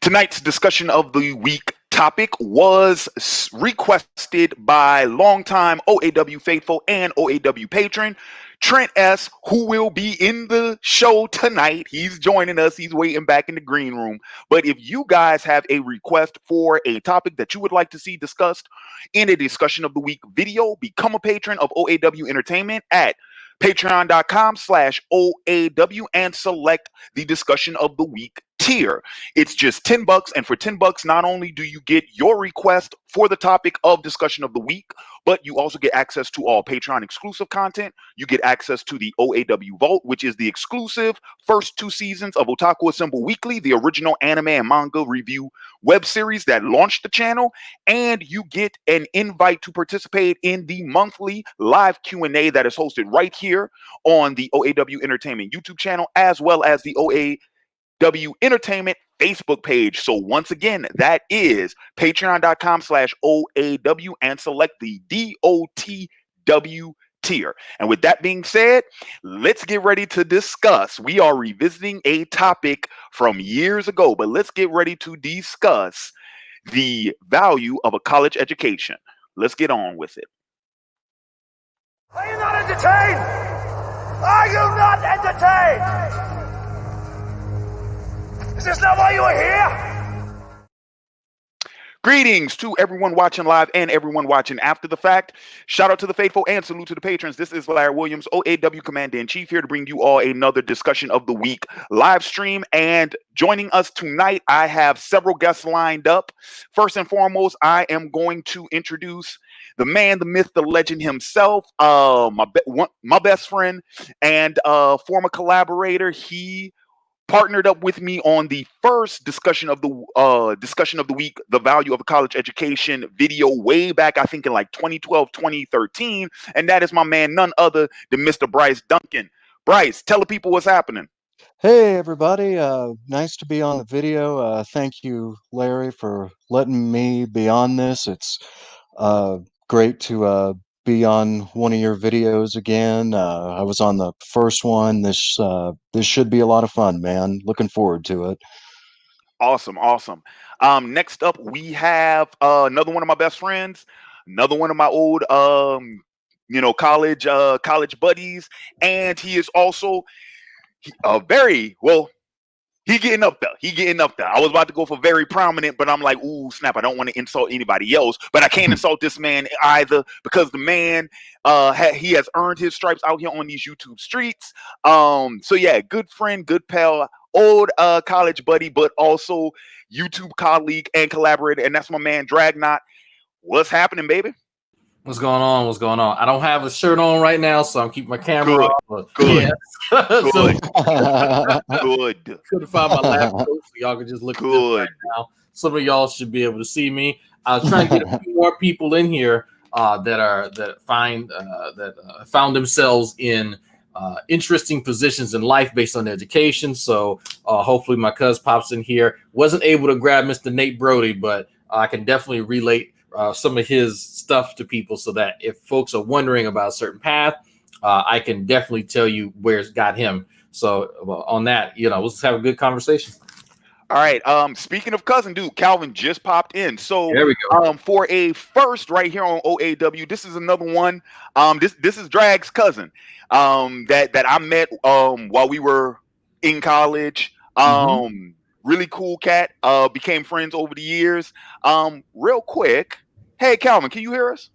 Tonight's discussion of the week topic was requested by longtime OAW faithful and OAW patron Trent S., who will be in the show tonight. He's joining us. He's waiting back in the green room. But if you guys have a request for a topic that you would like to see discussed in a discussion of the week video, become a patron of OAW Entertainment at patreon.com/OAW and select the discussion of the week tier. It's just $10, and for $10, not only do you get your request for the topic of discussion of the week, but you also get access to all Patreon exclusive content. You get access to the OAW Vault, which is the exclusive first 2 seasons of Otaku Assemble Weekly, the original anime and manga review web series that launched the channel, and you get an invite to participate in the monthly live Q&A that is hosted right here on the OAW Entertainment YouTube channel, as well as the OAW Entertainment Facebook page. So once again, that is patreon.com/OAW and select the DOTW tier. And with that being said, let's get ready to discuss. We are revisiting a topic from years ago, but let's get ready to discuss the value of a college education. Let's get on with it. Are you not entertained? Are you not entertained? Is this not why you are here? Greetings to everyone watching live and everyone watching after the fact. Shout out to the faithful and salute to the patrons. This is Larry Williams, OAW Commander-in-Chief, here to bring you all another discussion of the week live stream. And joining us tonight, I have several guests lined up. First and foremost, I am going to introduce the man, the myth, the legend himself, my best friend and former collaborator. He partnered up with me on the first discussion of the week, the value of a college education video, way back, I think in like 2012, 2013, and that is my man, none other than Mr. Bryce Duncan. Bryce, tell the people what's happening. Hey everybody, nice to be on the video. Thank you, Larry, for letting me be on this. It's great to be on one of your videos again. I was on the first one. This should be a lot of fun, man. Looking forward to it. Awesome. Next up, we have another one of my best friends, another one of my old college buddies, and he is also very well. He getting up there. I was about to go for very prominent, but I'm like, ooh, snap! I don't want to insult anybody else, but I can't insult this man either because the man, he has earned his stripes out here on these YouTube streets. So yeah, good friend, good pal, old college buddy, but also YouTube colleague and collaborator, and that's my man Dragnauct. What's happening, baby? What's going on? I don't have a shirt on right now, so I'm keeping my camera off. Good. Good. Good. Couldn't find my laptop, so y'all can just look at this right now. Some of y'all should be able to see me. I was trying to get a few more people in here that found themselves in interesting positions in life based on education. So hopefully my cuz pops in here. Wasn't able to grab Mr. Nate Brody, but I can definitely relate some of his stuff to people so that if folks are wondering about a certain path, I can definitely tell you where it's got him. So on that, let's have a good conversation. All right. Speaking of cousin, dude, Calvin just popped in. So there we go. For a first right here on OAW, this is another one. This is Drag's cousin. That I met while we were in college. Really cool cat. Became friends over the years. Real quick. Hey, Calvin, can you hear us?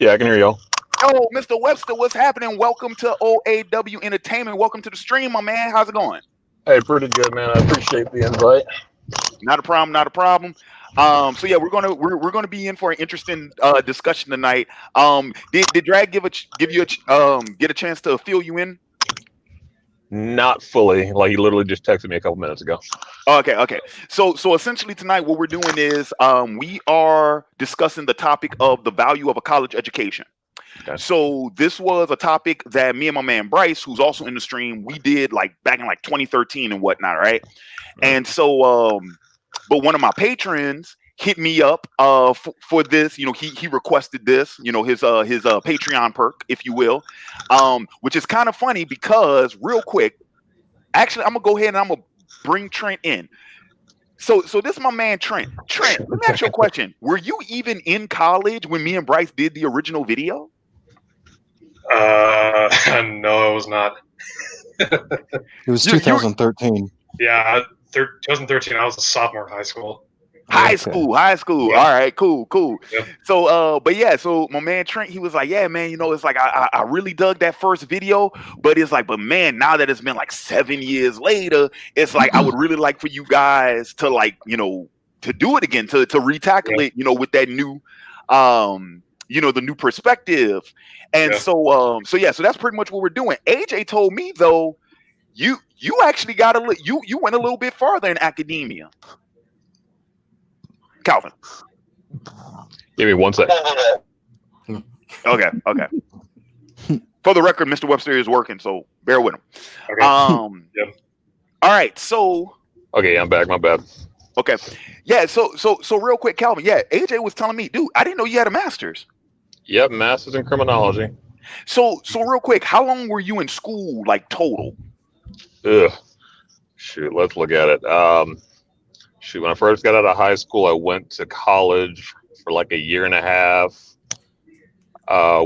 Yeah, I can hear y'all. Oh, Mr. Webster, what's happening? Welcome to OAW Entertainment. Welcome to the stream, my man. How's it going? Hey, pretty good, man. I appreciate the invite. Not a problem. So yeah, we're gonna be in for an interesting discussion tonight. Did Drag get a chance to fill you in? Not fully. Like, he literally just texted me a couple minutes ago. Okay. So essentially tonight what we're doing is we are discussing the topic of the value of a college education. Okay. So this was a topic that me and my man Bryce, who's also in the stream, we did back in 2013 and whatnot, right? And so but one of my patrons hit me up for this. He requested this, his Patreon perk, if you will, which is kind of funny because real quick, actually, I'm gonna go ahead and I'm gonna bring Trent in. So this is my man Trent. Trent, let me ask you a question. Were you even in college when me and Bryce did the original video? No, I was not. It was 2013. Yeah, 2013. I was a sophomore in high school. High school. Yeah. All right, cool. Yep. So, but yeah, so my man Trent, he was like, yeah, man, you know, it's like I really dug that first video, but it's like, but man, now that it's been like 7 years later, it's like I would really like for you guys to like, you know, to do it again, to retackle it, you know, with that new, you know, the new perspective, and so that's pretty much what we're doing. AJ told me though, you actually got you went a little bit farther in academia. Calvin. Give me 1 second. Okay. For the record, Mr. Webster is working, so bear with him. Okay. All right, so Okay, I'm back. My bad. okay. Yeah, so real quick, Calvin. Yeah, AJ was telling me, dude, I didn't know you had a master's. Yep, master's in criminology. So real quick, how long were you in school, like total? Ugh. Shoot, let's look at it. Shoot, when I first got out of high school, I went to college for like a year and a half.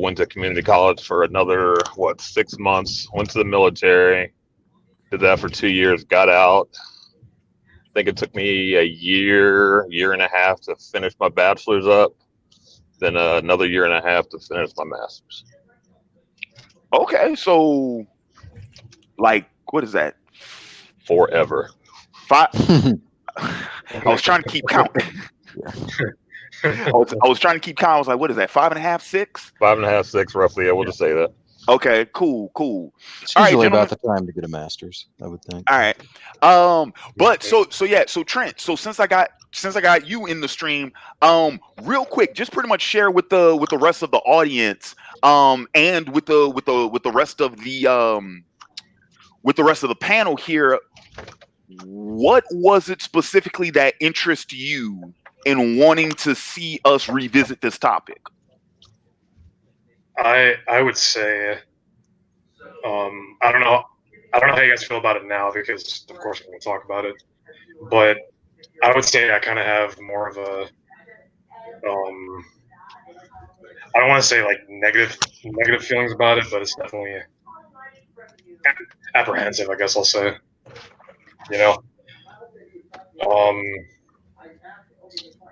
Went to community college for another, 6 months. Went to the military. Did that for 2 years, got out. I think it took me a year and a half to finish my bachelor's up. Then another year and a half to finish my master's. Okay, so like, what is that? Forever. 5. I was trying to keep count. I was trying to keep count. I was like, what is that? 5.5, 6? 5.5, 6, roughly. Yeah, we'll just say that. Okay, cool. It's All right, usually gentlemen. about the time to get a master's, I would think. All right. But so Trent, so since I got you in the stream, real quick, just pretty much share with the rest of the audience, and with the rest of the panel here, what was it specifically that interests you in wanting to see us revisit this topic? I would say, I don't know how you guys feel about it now, because of course we're going to talk about it, but I would say I kind of have more of a, I don't want to say like negative feelings about it, but it's definitely apprehensive, I guess I'll say, you know.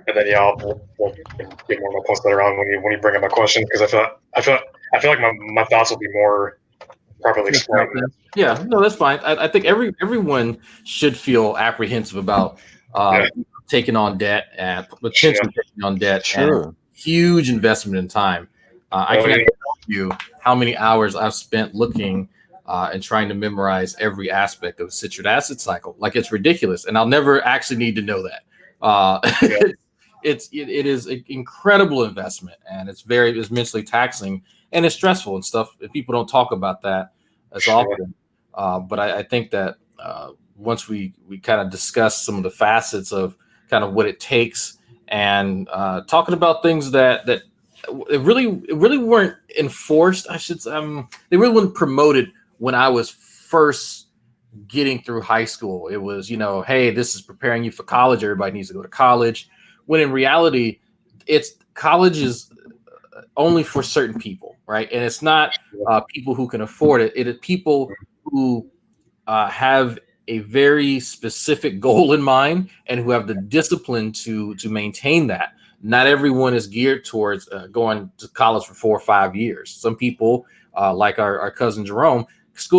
And then we'll get more of my points later on when you bring up my question, because I feel like my thoughts will be more properly explained. Yeah, no, that's fine. I think everyone should feel apprehensive about taking on debt and potentially taking on debt. Sure. And huge investment in time. I can't tell you how many hours I've spent looking and trying to memorize every aspect of the citric acid cycle. Like, it's ridiculous, and I'll never actually need to know that. It is an incredible investment, and it's mentally taxing, and it's stressful and stuff. And people don't talk about that as often. But I think that once we kind of discuss some of the facets of kind of what it takes, and talking about things that it really weren't enforced. They really weren't promoted when I was first getting through high school. It was, hey, this is preparing you for college. Everybody needs to go to college. When in reality, college is only for certain people, right? And it's not people who can afford it. It is people who have a very specific goal in mind and who have the discipline to maintain that. Not everyone is geared towards going to college for 4 or 5 years. Some people, like our cousin Jerome,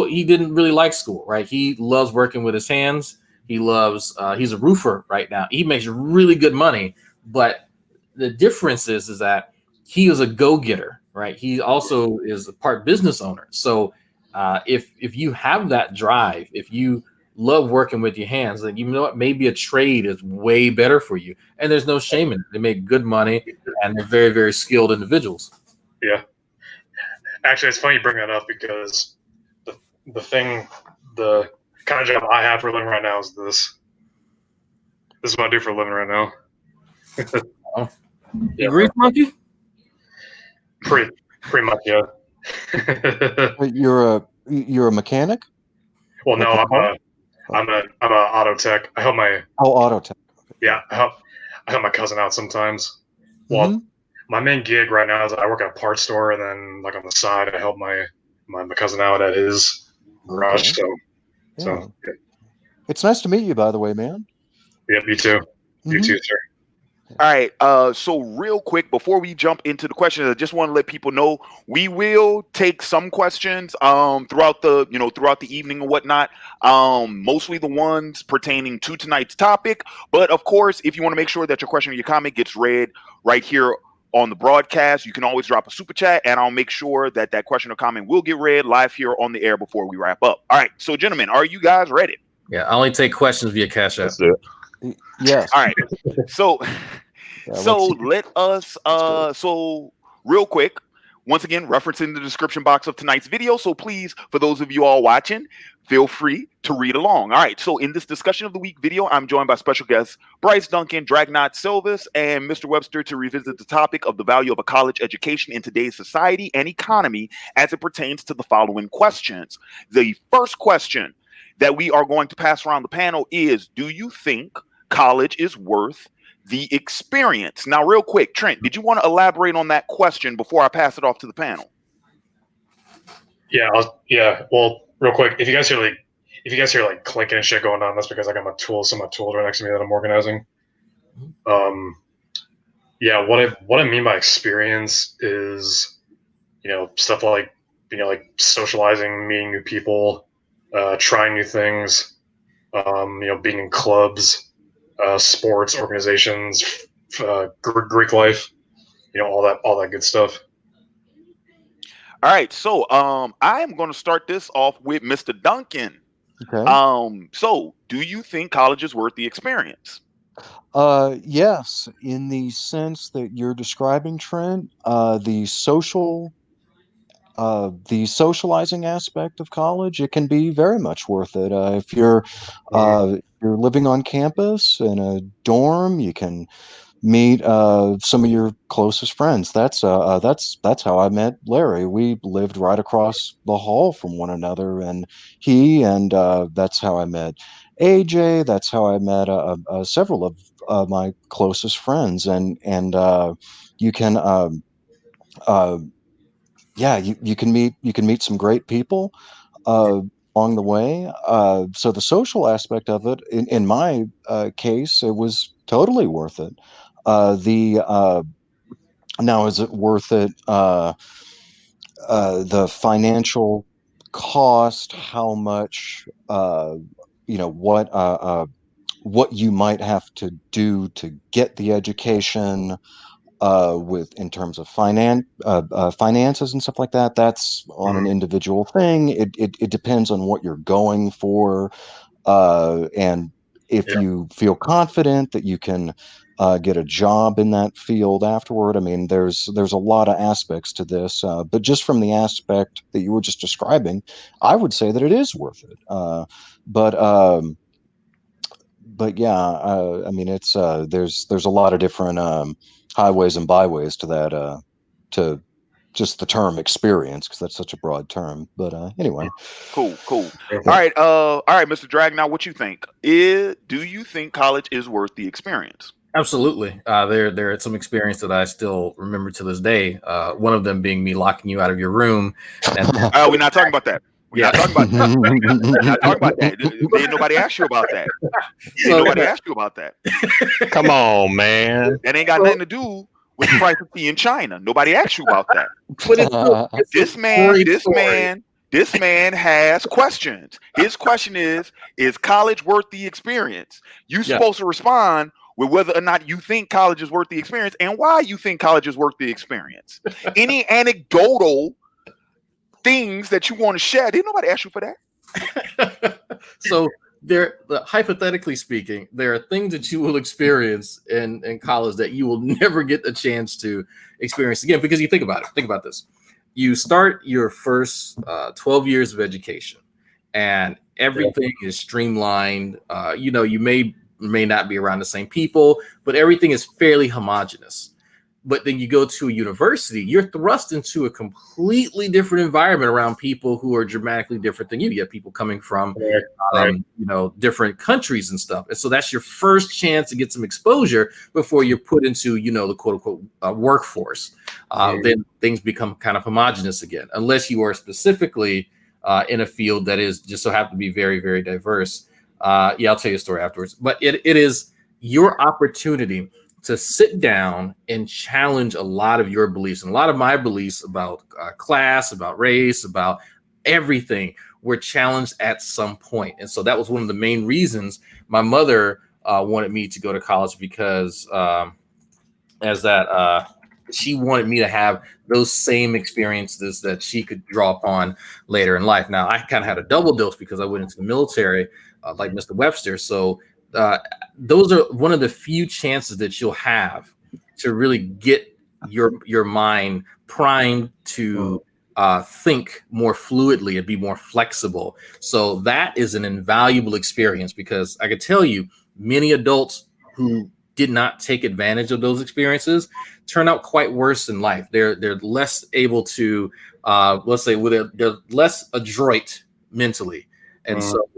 he didn't really like school, right? He loves working with his hands. He's a roofer right now. He makes really good money, but the difference is that he is a go-getter, right? He also is a part business owner. So if you have that drive, if you love working with your hands, then you know what, maybe a trade is way better for you. And there's no shame in it. They make good money, and they're very, very skilled individuals. Yeah. Actually, it's funny you bring that up, because the kind of job I have for a living right now is this. This is what I do for a living right now. You grease monkey? Pretty much, yeah. You're a mechanic? Well, no, I'm a auto tech. I help my auto tech. Yeah, I help my cousin out sometimes. Well, my main gig right now is I work at a parts store, and then like on the side, I help my cousin out at his garage. Okay. So Yeah. It's nice to meet you, by the way, man. yeah, you too. You too, sir. All right. So real quick before we jump into the questions, I just want to let people know we will take some questions throughout the evening and whatnot. Mostly the ones pertaining to tonight's topic. But of course, if you want to make sure that your question or your comment gets read right here on the broadcast, you can always drop a super chat, and I'll make sure that that question or comment will get read live here on the air before we wrap up. All right. So, gentlemen, are you guys ready? Yeah, I only take questions via Cash App. That's it. Yes. All right. So. Yeah, So let us so real quick, once again, referencing the description box of tonight's video. So please, for those of you all watching, feel free to read along. All right. So in this discussion of the week video, I'm joined by special guests Bryce Duncan, Dragnauct Sylvas, and Mr. Webster to revisit the topic of the value of a college education in today's society and economy as it pertains to the following questions. The first question that we are going to pass around the panel is, do you think college is worth the experience? Now, real quick, Trent, did you want to elaborate on that question before I pass it off to the panel? Yeah, Well, real quick, if you guys hear like clicking and shit going on, that's because I got some of my tools right next to me that I'm organizing. Yeah, what I mean by experience is, stuff like like socializing, meeting new people, trying new things, being in clubs, sports organizations, Greek life, all that good stuff. All right, so I am going to start this off with Mr. Duncan. Okay. So do you think college is worth the experience? Yes, in the sense that you're describing, Trent, the socializing aspect of college, it can be very much worth it. If you're living on campus in a dorm, you can meet some of your closest friends. That's how I met Larry. We lived right across the hall from one another, and that's how I met AJ. That's how I met several of my closest friends, and you can. Uh, yeah, you can meet some great people uh, along the way. So the social aspect of it, in my case, it was totally worth it. The Now, is it worth it? The financial cost, how much, what you might have to do to get the education, with in terms of finances and stuff like that. That's on an individual thing. It depends on what you're going for, and if you feel confident that you can get a job in that field afterward. I mean, there's a lot of aspects to this, but just from the aspect that you were just describing, I would say that it is worth it. But but yeah, I mean, it's there's a lot of different highways and byways to that, to just the term experience, because that's such a broad term. But anyway, Cool. All right, Mr. Dragnaught, what you think? Do you think college is worth the experience? Absolutely. There are some experience that I still remember to this day. One of them being me locking you out of your room. And we're not talking about that. We're not talking about that. We're not talking about that. Didn't nobody ask you about that? Nobody asked you about that. Come on, man. That ain't got nothing to do with the price of tea in China. Nobody asked you about that. But This man has questions. His question is college worth the experience? You're supposed to respond with whether or not you think college is worth the experience and why you think college is worth the experience. Any anecdotal things that you want to share, didn't nobody ask you for that? So hypothetically speaking, there are things that you will experience in college that you will never get a chance to experience again, because you think about it. Think about this. You start your first 12 years of education and everything is streamlined. You may not be around the same people, but everything is fairly homogenous. But then you go to a university, you're thrust into a completely different environment around people who are dramatically different than you. You have people coming from, different countries and stuff. And so that's your first chance to get some exposure before you're put into, the quote unquote workforce. Then things become kind of homogenous again, unless you are specifically in a field that is just so happen to be very, very diverse. I'll tell you a story afterwards. But it is your opportunity to sit down and challenge a lot of your beliefs. And a lot of my beliefs about class, about race, about everything were challenged at some point. And so that was one of the main reasons my mother wanted me to go to college, because she wanted me to have those same experiences that she could draw upon later in life. Now, I kind of had a double dose because I went into the military like Mr. Webster. So those are one of the few chances that you'll have to really get your mind primed to think more fluidly and be more flexible. So that is an invaluable experience, because I could tell you many adults who did not take advantage of those experiences turn out quite worse in life. They're less able to, they're less adroit mentally. And so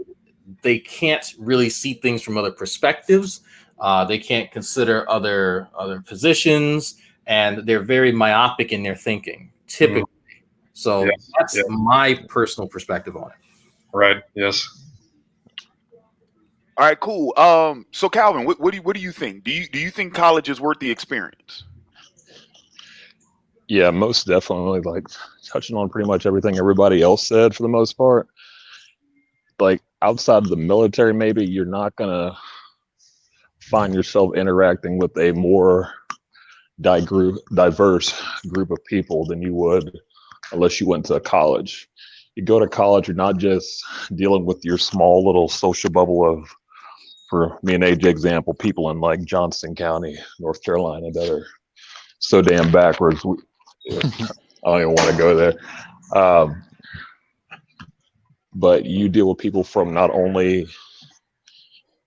they can't really see things from other perspectives. They can't consider other positions, and they're very myopic in their thinking, typically. So that's my personal perspective on it. Right. Yes. All right, cool. So Calvin, what do you think? Do you think college is worth the experience? Yeah, most definitely. Like, touching on pretty much everything everybody else said for the most part. Like, outside of the military, maybe you're not gonna find yourself interacting with a more diverse group of people than you would unless you went to college. You go to college, you're not just dealing with your small little social bubble of, for me and AJ example, people in like Johnston County, North Carolina, that are so damn backwards. I don't even want to go there. But you deal with people from not only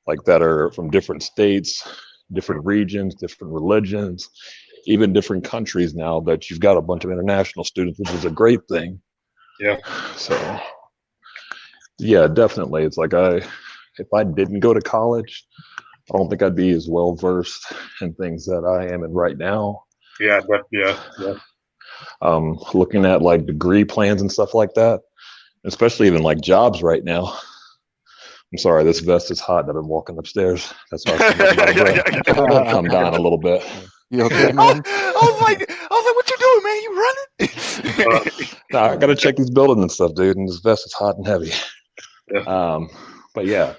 like that are from different states, different regions, different religions, even different countries now, that you've got a bunch of international students, which is a great thing. Yeah. So yeah, definitely. It's like if I didn't go to college, I don't think I'd be as well versed in things that I am in right now. Yeah. Looking at like degree plans and stuff like that, especially even like jobs right now. I'm sorry, this vest is hot. I've been walking upstairs. That's why I'm down a little bit. You okay, man? I was like, what you doing, man? You running? Nah, I gotta check these buildings and stuff, dude. And this vest is hot and heavy. Yeah. But yeah,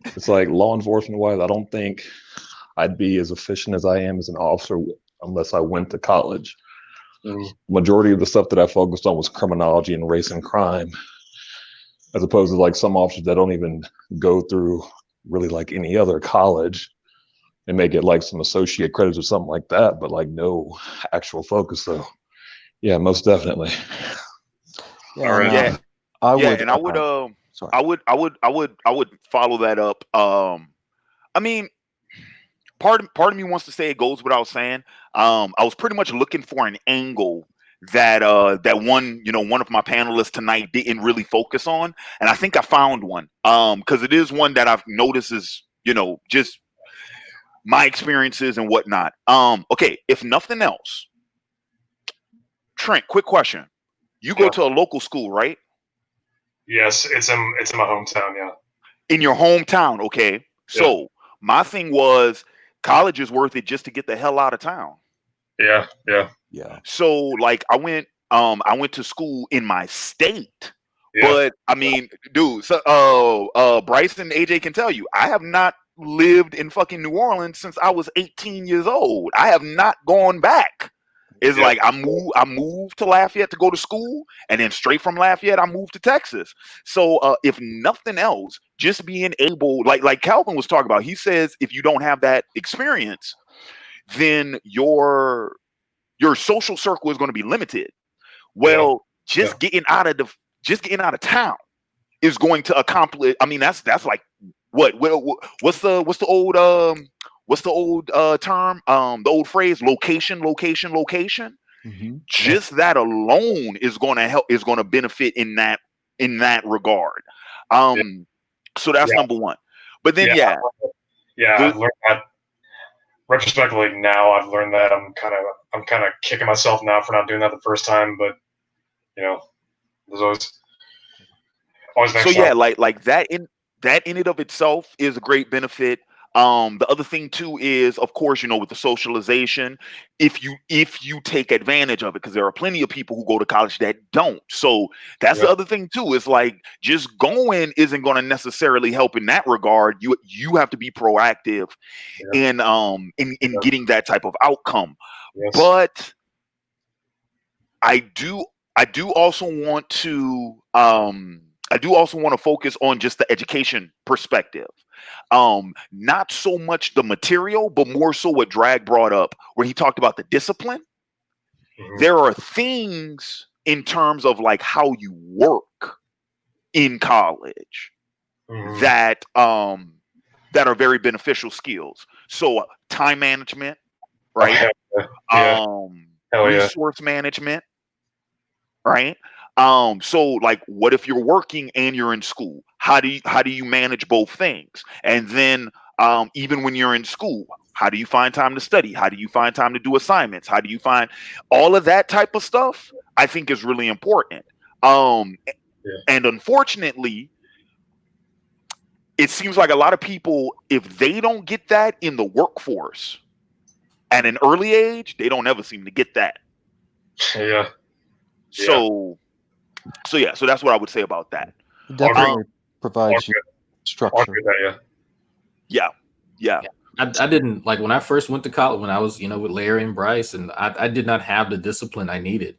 it's like law enforcement wise, I don't think I'd be as efficient as I am as an officer unless I went to college. Majority of the stuff that I focused on was criminology and race and crime, as opposed to like some officers that don't even go through really like any other college. They may get like some associate credits or something like that, but like no actual focus. So yeah, most definitely. Yeah, I would follow that up. I mean, part of me wants to say it goes without saying. I was pretty much looking for an angle that one of my panelists tonight didn't really focus on, and I think I found one. Because it is one that I've noticed is just my experiences and whatnot. Okay, if nothing else, Trent, quick question: you go to a local school, right? Yes, it's in my hometown. Yeah. In your hometown, okay. So my thing was, college is worth it just to get the hell out of town. Yeah. So like I went to school in my state, but I mean, dude, so Bryce and AJ can tell you, I have not lived in fucking New Orleans since I was 18 years old. I have not gone back. It's like I moved to Lafayette to go to school, and then straight from Lafayette I moved to Texas. So if nothing else, just being able, like Calvin was talking about, he says if you don't have that experience, then your social circle is going to be limited. Well, just getting out of town is going to accomplish. I mean, that's like what's the old what's the old term? The old phrase, location, location, location. Just that alone is going to help, is going to benefit in that regard. So that's number one. But then I've learned that retrospectively. Now I've learned that I'm kind of kicking myself now for not doing that the first time. But there's always next so time. yeah, like that in it of itself is a great benefit. The other thing too is, of course, with the socialization, if you take advantage of it, because there are plenty of people who go to college that don't. So that's the other thing too, is like just going isn't going to necessarily help in that regard. You have to be proactive in getting that type of outcome. Yes. But I do also want to focus on just the education perspective. Not so much the material, but more so what Drag brought up, where he talked about the discipline. There are things in terms of like how you work in college that are very beneficial skills. So time management, right? Resource management, right? So like, what if you're working and you're in school? How do you manage both things? And then even when you're in school, how do you find time to study? How do you find time to do assignments? How do you find all of that type of stuff? I think is really important. And unfortunately, it seems like a lot of people, if they don't get that in the workforce at an early age, they don't ever seem to get that. So that's what I would say about that. It definitely provides you structure. Yeah. I didn't, like, when I first went to college, when I was, with Larry and Bryce, and I did not have the discipline I needed.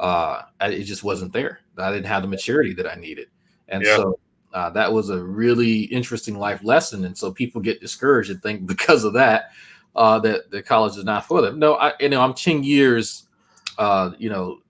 It just wasn't there. I didn't have the maturity that I needed. And so that was a really interesting life lesson. And so people get discouraged and think because of that, that the college is not for them. No, I'm 10 years,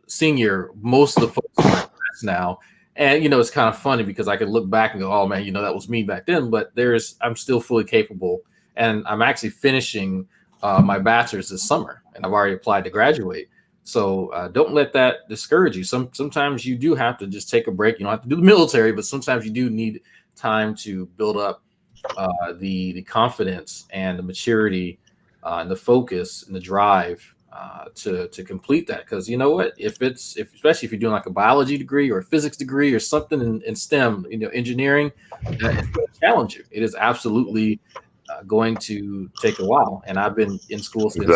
senior, most of the folks in my class now. And, it's kind of funny because I could look back and go, oh man, that was me back then, but I'm still fully capable. And I'm actually finishing my bachelor's this summer, and I've already applied to graduate. So don't let that discourage you. Sometimes you do have to just take a break. You don't have to do the military, but sometimes you do need time to build up the confidence and the maturity and the focus and the drive to complete that. Because you know what, especially if you're doing like a biology degree or a physics degree or something in STEM, engineering, it's going to challenge you. It is absolutely going to take a while. And I've been in school since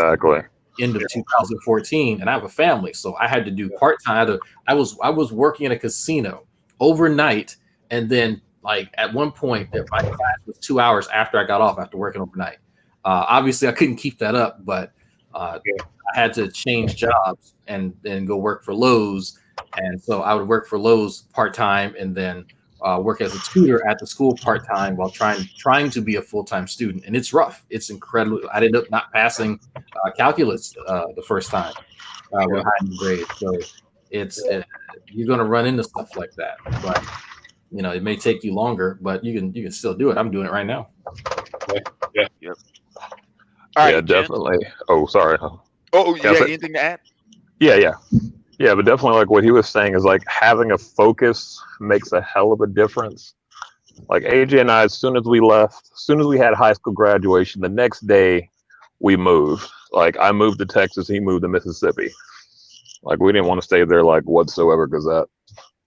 end of 2014, and I have a family, so I had to do part-time. I was working in a casino overnight, and then like at one point my class was 2 hours after I got off after working overnight. Obviously I couldn't keep that up, but I had to change jobs and then go work for Lowe's. And so I would work for Lowe's part-time and then work as a tutor at the school part-time while trying to be a full-time student. And it's rough. It's incredible. I ended up not passing calculus the first time with high grade. So you're going to run into stuff like that. But it may take you longer, but you can still do it. I'm doing it right now. Yep. All right, definitely. Oh, sorry. Oh, yeah. Anything to add? Yeah, but definitely like what he was saying is like having a focus makes a hell of a difference. Like AJ and I, as soon as we had high school graduation, the next day we moved. Like I moved to Texas, he moved to Mississippi. Like we didn't want to stay there like whatsoever because that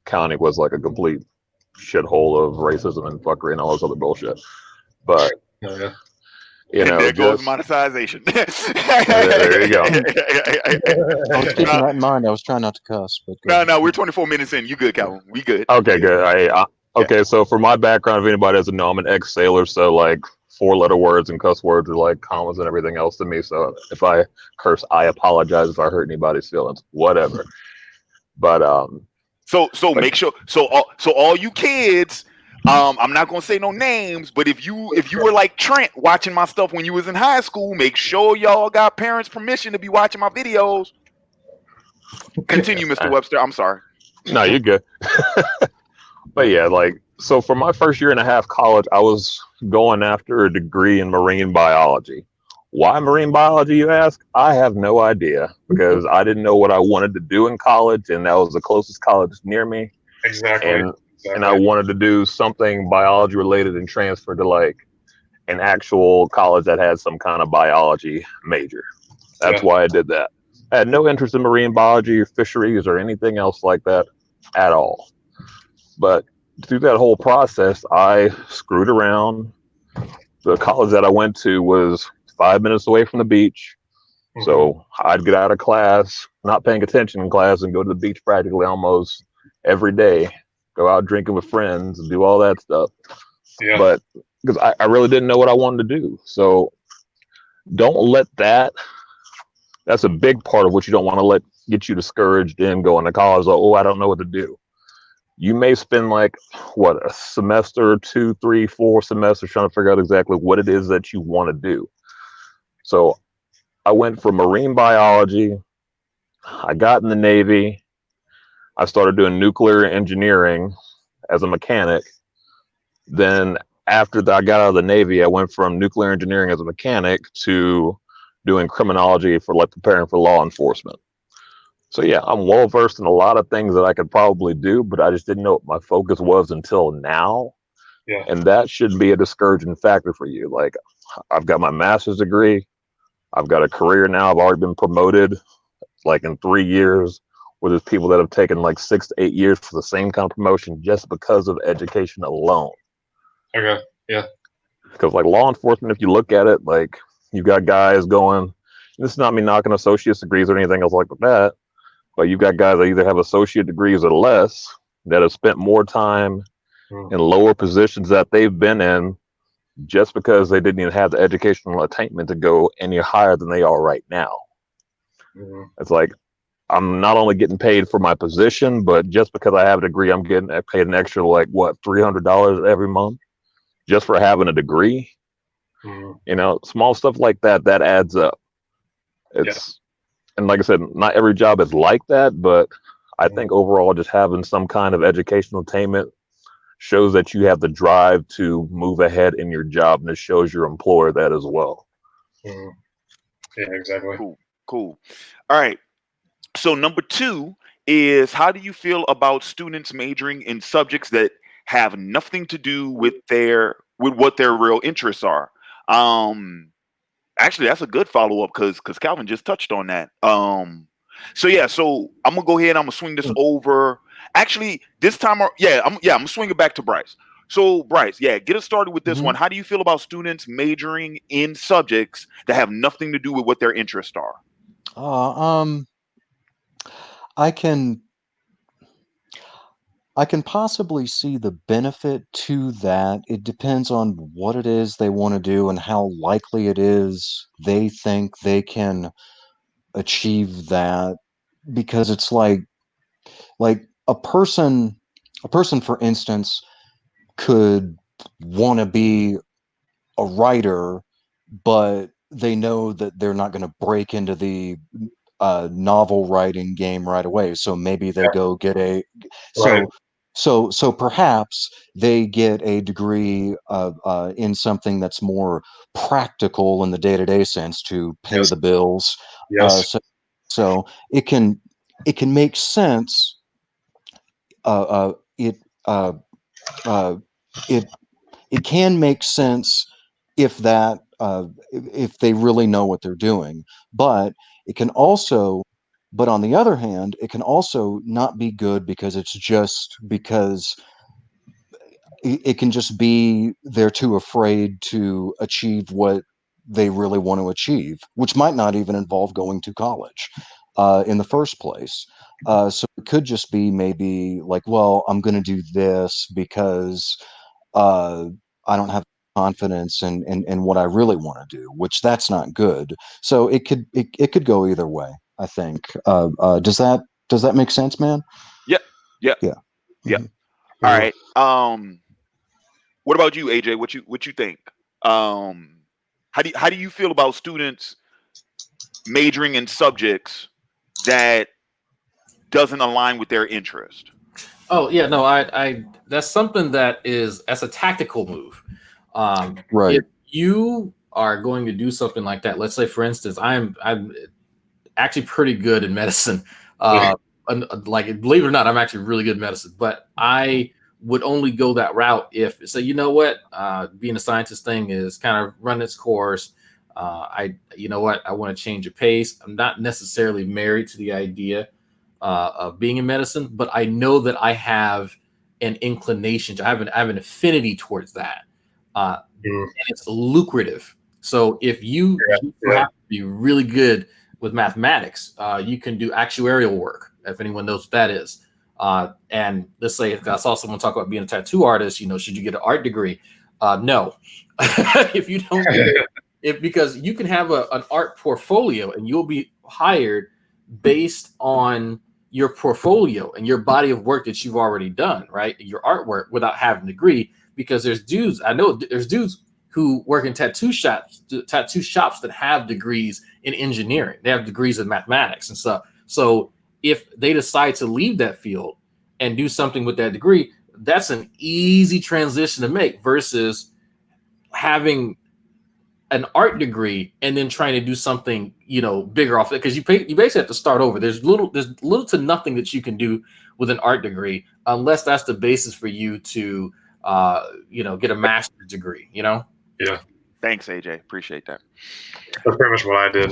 county was like a complete shithole of racism and fuckery and all this other bullshit. But there goes monetization. There you go. I was keeping that in mind. I was trying not to cuss, but no, we're 24 minutes in. You good, Calvin? We good. Okay, good. Okay, so for my background, if anybody doesn't know, I'm an ex-sailor, so like 4-letter words and cuss words are like commas and everything else to me. So if I curse, I apologize if I hurt anybody's feelings. Whatever. But so make sure. So all you kids. I'm not gonna say no names, but if you were like Trent watching my stuff when you was in high school, make sure y'all got parents' permission to be watching my videos. Continue, Mr. Webster. I'm sorry. No, you're good. But yeah, like so for my first year and a half college, I was going after a degree in marine biology. Why marine biology, you ask? I have no idea, because I didn't know what I wanted to do in college, and that was the closest college near me. Exactly. And I wanted to do something biology related and transfer to like an actual college that had some kind of biology major. That's why I did that. I had no interest in marine biology or fisheries or anything else like that at all. But through that whole process, I screwed around. The college that I went to was 5 minutes away from the beach. So I'd get out of class, not paying attention in class, and go to the beach practically almost every day. Go out drinking with friends and do all that stuff. Yeah. But because I really didn't know what I wanted to do. So don't let that, that's a big part of what you don't want to let get you discouraged in going to college. Like, oh, I don't know what to do. You may spend like, what, a semester, 2, 3, 4 semesters trying to figure out exactly what it is that you want to do. So I went for marine biology. I got in the Navy. I started doing nuclear engineering as a mechanic. Then after I got out of the Navy, I went from nuclear engineering as a mechanic to doing criminology for like preparing for law enforcement. So yeah, I'm well versed in a lot of things that I could probably do, but I just didn't know what my focus was until now. Yeah. And that should be a discouraging factor for you. Like, I've got my master's degree. I've got a career now. I've already been promoted like in 3 years, where there's people that have taken like 6 to 8 years for the same kind of promotion just because of education alone. Okay. Yeah. Because like law enforcement, if you look at it, like you've got guys going, this is not me knocking associate's degrees or anything else like that, but you've got guys that either have associate degrees or less that have spent more time in lower positions that they've been in just because they didn't even have the educational attainment to go any higher than they are right now. It's like, I'm not only getting paid for my position, but just because I have a degree, I'm getting paid an extra, like, what, $300 every month just for having a degree. You know, small stuff like that, that adds up. It's, and like I said, not every job is like that, but I think overall just having some kind of educational attainment shows that you have the drive to move ahead in your job, and it shows your employer that as well. Yeah, exactly. Cool. All right. So number 2 is, how do you feel about students majoring in subjects that have nothing to do with what their real interests are? Actually, that's a good follow up because Calvin just touched on that. So I'm gonna go ahead. I'm gonna swing this over. Actually, this time, I'm gonna swing it back to Bryce. So Bryce, get us started with this one. How do you feel about students majoring in subjects that have nothing to do with what their interests are? I can possibly see the benefit to that. It depends on what it is they want to do and how likely it is they think they can achieve that. Because it's like a person, for instance, could want to be a writer, but they know that they're not going to break into the novel writing game right away. So maybe they go get a so perhaps they get a degree in something that's more practical in the day-to-day sense to pay the bills. So it can make sense. It it can make sense if that if they really know what they're doing. But it can also, but on the other hand, it can also not be good because it's just because it can just be they're too afraid to achieve what they really want to achieve, which might not even involve going to college in the first place. So it could just be maybe like, well, I'm going to do this because I don't have confidence in what I really want to do, which that's not good. So it could go either way, I think. Does that make sense, man? Yeah. Yeah. All right. What about you, AJ? What you think? How do you feel about students majoring in subjects that doesn't align with their interest? Oh yeah, no, I that's something that's a tactical move. Right. If you are going to do something like that, let's say, for instance, I'm actually pretty good in medicine. Like, believe it or not, I'm actually really good in medicine, but I would only go that route if say, you know what, being a scientist thing is kind of run its course. You know what, I want to change the pace. I'm not necessarily married to the idea of being in medicine, but I know that I have an inclination to, I have an affinity towards that. And it's lucrative. So if you have to be really good with mathematics, you can do actuarial work, if anyone knows what that is. And let's say, if I saw someone talk about being a tattoo artist, should you get an art degree? No. If you don't, because you can have an art portfolio and you'll be hired based on your portfolio and your body of work that you've already done, right? Your artwork, without having a degree. Because there's dudes who work in tattoo shops that have degrees in engineering. They have degrees in mathematics and stuff. So if they decide to leave that field and do something with that degree, that's an easy transition to make versus having an art degree and then trying to do something, bigger off it. Because you basically have to start over. There's little to nothing that you can do with an art degree unless that's the basis for you to get a master's degree, Yeah. Thanks, AJ. Appreciate that. That's pretty much what I did.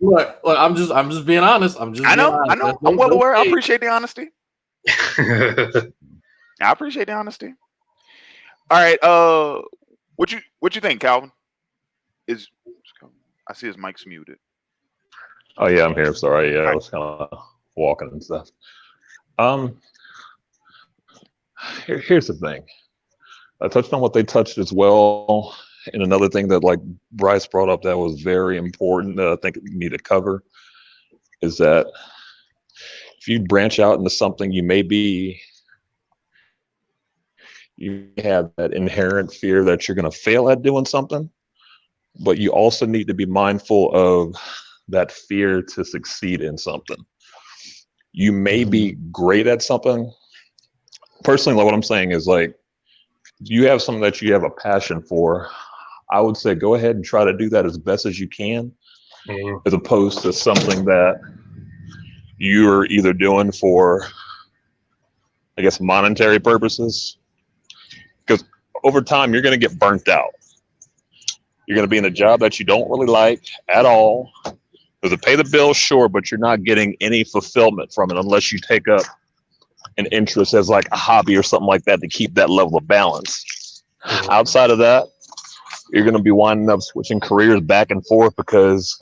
Look, I'm just being honest. I know. I'm well aware. I appreciate the honesty. I appreciate the honesty. All right. What you think, Calvin? I see his mic's muted. Oh yeah, I'm here. Sorry. Yeah, I was kind of walking and stuff. Here's the thing. I touched on what they touched as well. And another thing that, like, Bryce brought up that was very important that I think you need to cover is that if you branch out into something, you have that inherent fear that you're going to fail at doing something, but you also need to be mindful of that fear to succeed in something. You may be great at something. Personally, like, what I'm saying is, like, you have something that you have a passion for, I would say go ahead and try to do that as best as you can, as opposed to something that you're either doing for, I guess, monetary purposes. Because over time, you're going to get burnt out. You're going to be in a job that you don't really like at all. Does it pay the bills? Sure, but you're not getting any fulfillment from it unless you take up an interest as like a hobby or something like that to keep that level of balance. Outside of that, you're going to be winding up switching careers back and forth because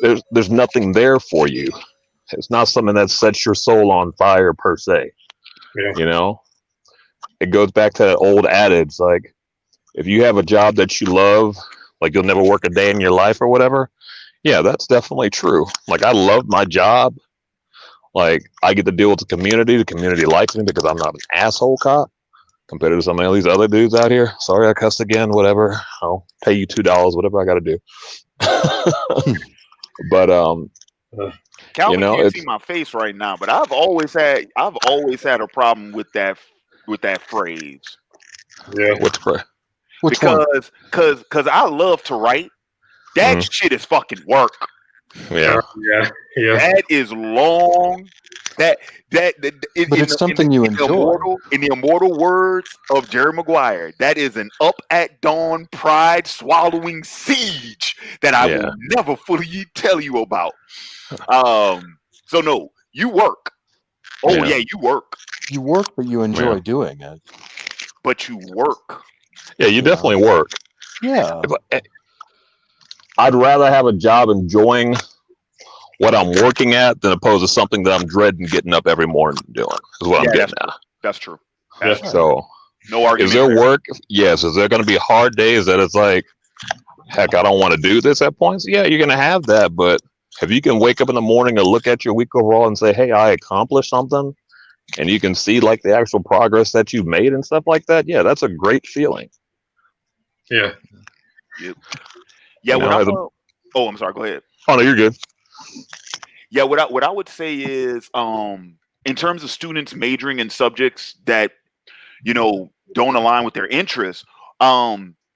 there's nothing there for you. It's not something that sets your soul on fire per se. Yeah. It goes back to that old adage, like, if you have a job that you love, like you'll never work a day in your life or whatever. Yeah, that's definitely true. Like, I love my job. Like, I get to deal with the community. The community likes me because I'm not an asshole cop compared to some of these other dudes out here. Sorry, I cussed again, whatever. I'll pay you $2, whatever I got to do. But, Calvin can't see my face right now, but I've always had a problem with that phrase. Yeah. What's phrase? Because I love to write. That shit is fucking work. Yeah. That is long. But it's something you enjoy. In the immortal words of Jerry Maguire, that is an up at dawn, pride swallowing siege that I will never fully tell you about. So no, you work. Oh yeah, you work. You work, but you enjoy doing it. But you work. Yeah, you definitely work. Yeah. I'd rather have a job enjoying what I'm working at than opposed to something that I'm dreading getting up every morning doing, is what I'm getting at. That's true. So, no argument. Is there work? Yes. Is there going to be hard days that it's like, heck, I don't want to do this at points? Yeah, you're going to have that. But if you can wake up in the morning and look at your week overall and say, hey, I accomplished something, and you can see like the actual progress that you've made and stuff like that, yeah, that's a great feeling. Yeah. Yep. Yeah. I'm sorry. Go ahead. Oh no, you're good. Yeah. What I would say is, in terms of students majoring in subjects that don't align with their interests,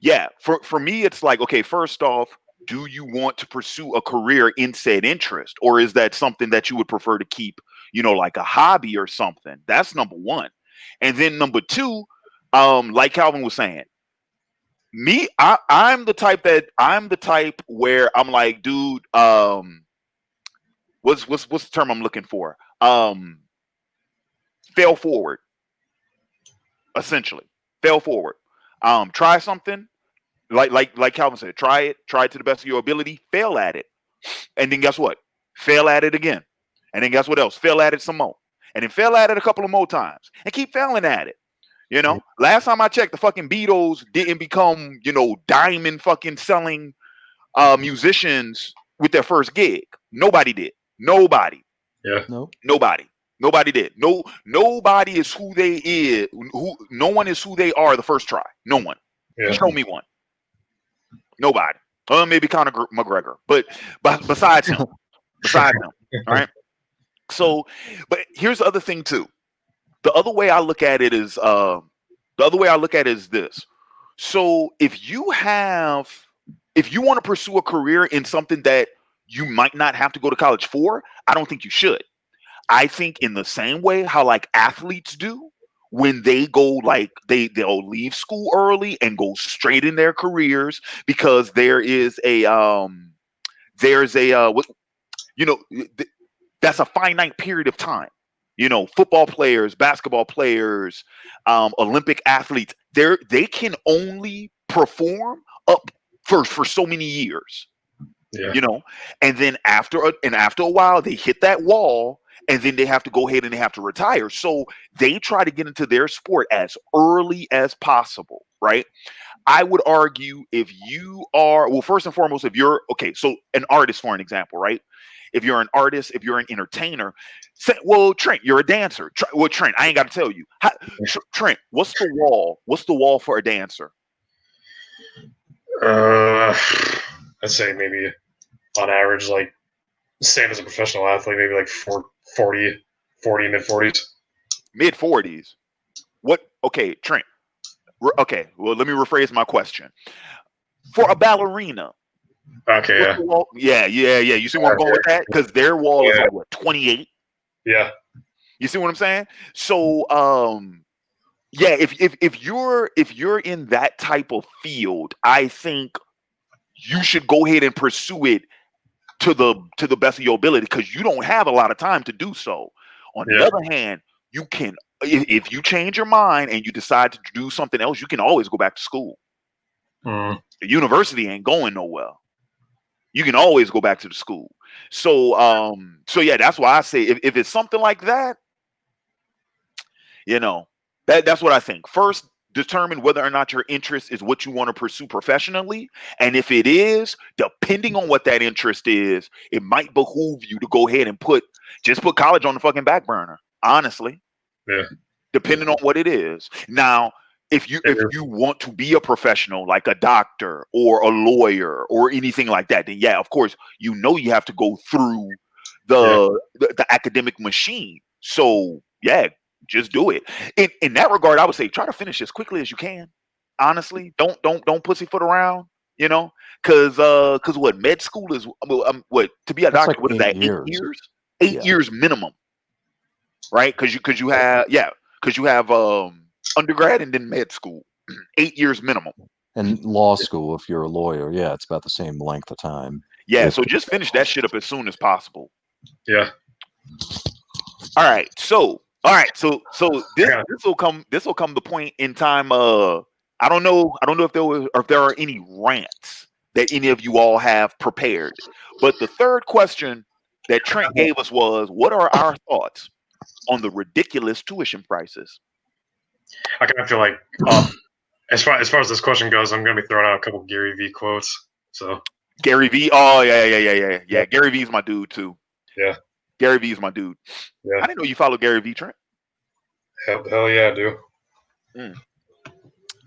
Yeah, for me, it's like, okay, first off, do you want to pursue a career in said interest, or is that something that you would prefer to keep, like a hobby or something? That's number one. And then number two, like Calvin was saying, me, I'm the type where I'm like, dude, what's the term I'm looking for? Fail forward, essentially. Fail forward. Try something, like Calvin said, try it to the best of your ability, fail at it. And then guess what? Fail at it again. And then guess what else? Fail at it some more. And then fail at it a couple of more times. And keep failing at it. Last time I checked, the fucking Beatles didn't become, diamond fucking selling musicians with their first gig. Nobody did. Nobody. Yeah. Nobody did. Nobody is who they is. No one is who they are the first try. No one. Yeah. Show me one. Nobody. Maybe Conor McGregor, but besides him, all right. So, but here's the other thing too. The other way I look at it is this. So if you want to pursue a career in something that you might not have to go to college for, I don't think you should. I think in the same way how like athletes do when they go like they'll leave school early and go straight in their careers because that's a finite period of time. Football players, basketball players, Olympic athletes, they can only perform up for so many years. Yeah. And then after a while they hit that wall, and then they have to go ahead and they have to retire. So they try to get into their sport as early as possible, right? I would argue if you are, well, first and foremost, if you're, okay, so an artist, for an example, right? If you're an artist, if you're an entertainer, well, Trent, you're a dancer. Well, Trent, I ain't got to tell you. Trent, what's the wall? What's the wall for a dancer? I'd say maybe on average, like same as a professional athlete, maybe like 40, mid-40s. Mid-40s. What? Okay, Trent. Okay, well, let me rephrase my question. For a ballerina. Okay, yeah. You see where I'm going with that? Because their wall is like, what, 28? Yeah. You see what I'm saying? So, yeah, if you're in that type of field, I think you should go ahead and pursue it to the best of your ability because you don't have a lot of time to do so. On the other hand, you can, if you change your mind and you decide to do something else, you can always go back to school. The university ain't going nowhere. You can always go back to the school. So yeah, that's why I say if it's something like that, that's what I think. First, determine whether or not your interest is what you want to pursue professionally. And if it is, depending on what that interest is, it might behoove you to go ahead and put college on the fucking back burner, honestly. Yeah. Depending on what it is. Now, if you want to be a professional, like a doctor or a lawyer or anything like that, then yeah, of course, you have to go through the academic machine. So yeah, just do it. In that regard, I would say try to finish as quickly as you can. Honestly, don't pussyfoot around. Because what med school is, what to be a doctor? Like what is that? 8 years? 8 years minimum, right? Because you have undergrad and then med school. 8 years minimum. And law school, if you're a lawyer, yeah, it's about the same length of time. Yeah, so just finish that shit up as soon as possible. Yeah. All right, so this will come the point in time. I don't know if there are any rants that any of you all have prepared, but the third question that Trent gave us was, what are our thoughts on the ridiculous tuition prices? I kind of feel like as far as this question goes, I'm going to be throwing out a couple Gary V quotes. So Gary V, oh yeah. Gary V is my dude too. Yeah. Gary V is my dude. Yeah. I didn't know you follow Gary V, Trent. Hell yeah, I do.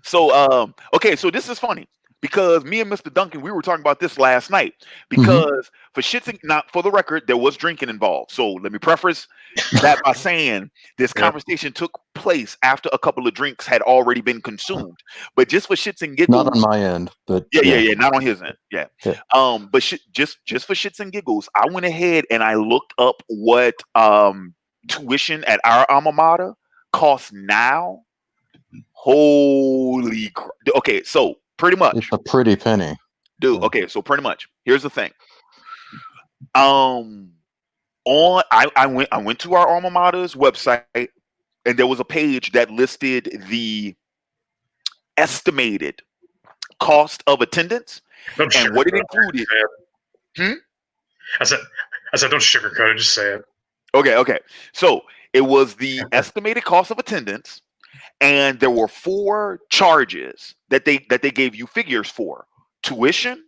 So okay, so this is funny because me and Mr. Duncan, we were talking about this last night. Mm-hmm. Because for shits and not for the record, there was drinking involved. So let me preface that by saying this conversation took place after a couple of drinks had already been consumed. But just for shits and giggles, Not on my end, but yeah, not on his end, yeah. But just for shits and giggles, I went ahead and I looked up what tuition at our alma mater costs now. Holy crap! Okay, so pretty much, it's a pretty penny, dude. Okay, so pretty much, here's the thing. I went to our alma mater's website, and there was a page that listed the estimated cost of attendance and what it included. I said, don't sugarcoat it. Just say it. Okay. So it was the estimated cost of attendance, and there were 4 charges that they gave you figures for: tuition,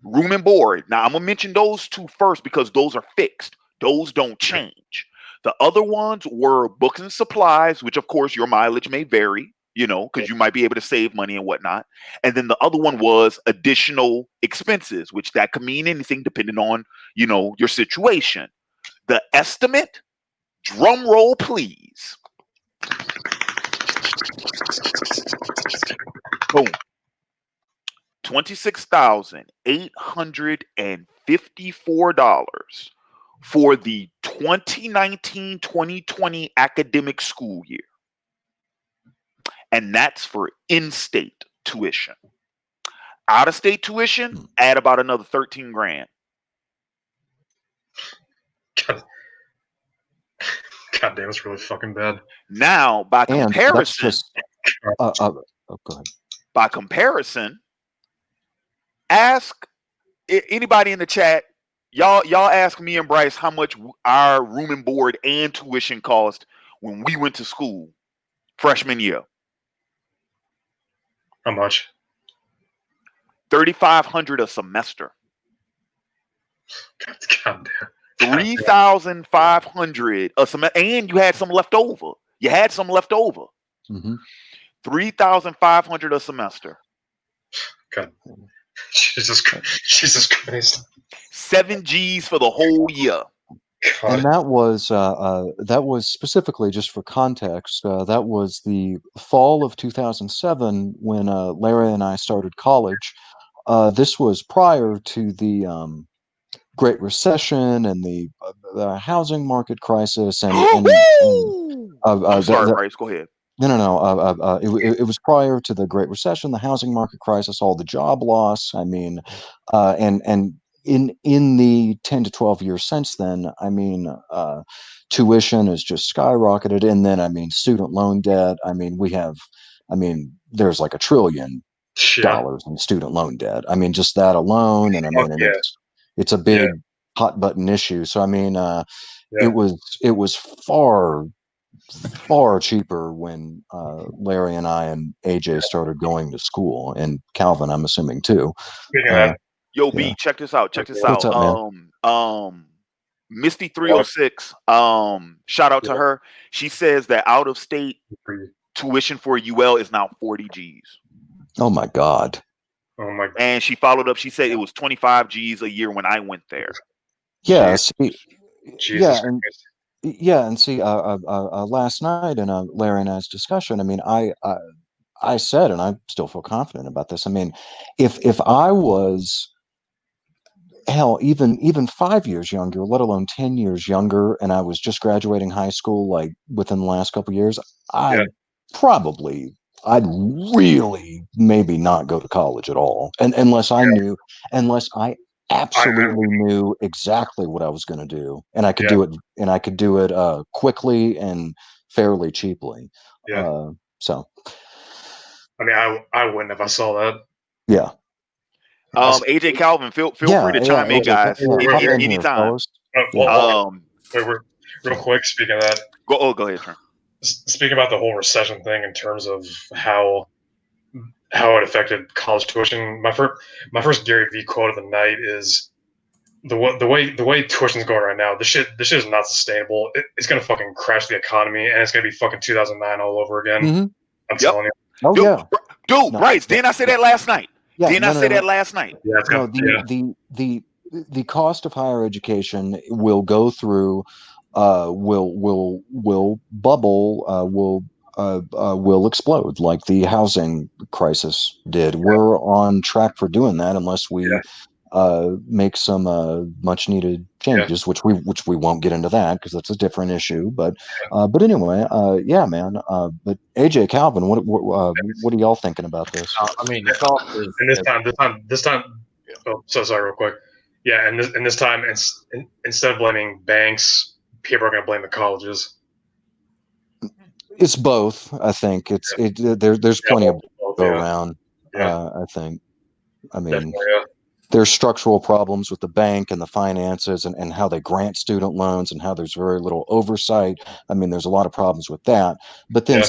room and board. Now I'm gonna mention those 2 first because those are fixed; those don't change. The other ones were books and supplies, which of course your mileage may vary, because you might be able to save money and whatnot. And then the other one was additional expenses, which that could mean anything depending on your situation. The estimate, drum roll please. Boom. $26,854 for the 2019-2020 academic school year. And that's for in-state tuition. Out-of-state tuition, add about another 13 grand. God damn, it's really fucking bad. Now, by comparison, go ahead. By comparison, ask anybody in the chat. Y'all ask me and Bryce how much our room and board and tuition cost when we went to school freshman year. How much? $3,500 a semester. God damn. $3,500 a semester, and you had some left over. Mm-hmm. $3,500 a semester. God, Jesus Christ. 7 G's for the whole year. God. And that was specifically, just for context, that was the fall of 2007 when Larry and I started college. This was prior to the Great Recession and the housing market crisis. And I'm sorry, Bryce. Go ahead. No. It was prior to the Great Recession, the housing market crisis, all the job loss. I mean, and in the 10 to 12 years since then, I mean, tuition has just skyrocketed, and then student loan debt. There's like $1 trillion in student loan debt. Just that alone, and it's a big hot button issue. So it was far cheaper when Larry and I and AJ started going to school, and Calvin, I'm assuming too. Yo, B, check this out. What's up, man? Misty 306. Shout out to her. She says that out of state tuition for UL is now 40 G's. Oh my God. And she followed up. She said it was 25 G's a year when I went there. Yeah. Last night in Larry and I's discussion, I said, and I still feel confident about this. If I was, hell, even 5 years younger, let alone 10 years younger, and I was just graduating high school, like within the last couple of years, I'd really maybe not go to college at all, and unless I absolutely knew exactly what I was going to do, and I could do it quickly and fairly cheaply. So I wouldn't if I saw that. Yeah. AJ Calvin, feel free to chime in, guys. Anytime. Real quick, speaking of that. Go ahead, Trent. Speaking about the whole recession thing in terms of how it affected college tuition, my first Gary V quote of the night is the way tuition's going right now. This shit is not sustainable. It's gonna fucking crash the economy, and it's gonna be fucking 2009 all over again. Mm-hmm. I'm telling you. Oh, dude, Bryce, didn't I say that last night? Yeah, Didn't I say that last night? Yeah, it's no, kind of, the cost of higher education will go through, will bubble, will explode like the housing crisis did. We're on track for doing that unless we make some much needed changes, which we won't get into that because that's a different issue. But anyway, yeah, man. But AJ Calvin, what are y'all thinking about this? I mean, the cost is. And this time. Oh, so sorry, real quick. Yeah, and this time, instead of blaming banks, people are going to blame the colleges. It's both. I think there's plenty of both, go around. Yeah. I think. I mean, Definitely, yeah. there's structural problems with the bank and the finances and how they grant student loans and how there's very little oversight. I mean, there's a lot of problems with that. But then Yeah.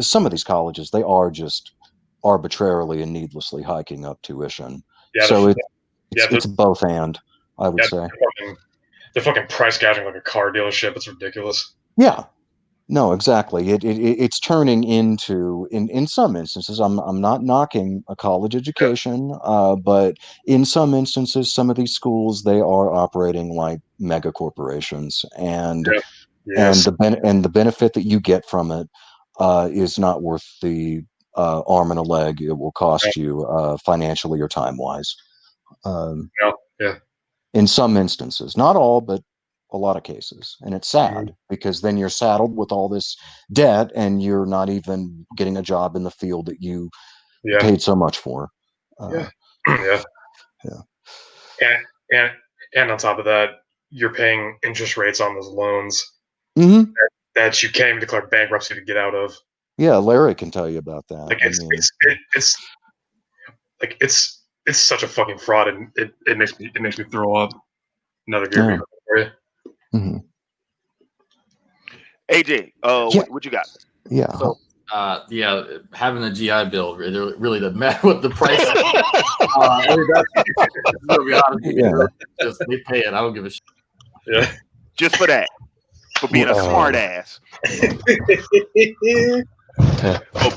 some of these colleges, they are just arbitrarily and needlessly hiking up tuition. Yeah, So yeah, it's both and, I would say. They're fucking price gouging like a car dealership. It's ridiculous. Yeah. No, exactly. It's turning into in some instances. I'm not knocking a college education, but in some instances, some of these schools they are operating like mega corporations, and Yes. and the benefit that you get from it is not worth the arm and a leg it will cost you financially or time wise. Yeah. In some instances, not all, but a lot of cases. And it's sad because then you're saddled with all this debt and you're not even getting a job in the field that you paid so much for. Yeah. And on top of that, you're paying interest rates on those loans that you can't even declare bankruptcy to get out of. Yeah, Larry can tell you about that. Like it's such a fucking fraud, and it makes me throw up. Another gear for you. Mm-hmm. AJ, what you got? Yeah. So, having a GI Bill really doesn't matter what the price. Just they pay it. I don't give a shit. Yeah. Just for that, for being a smart ass. For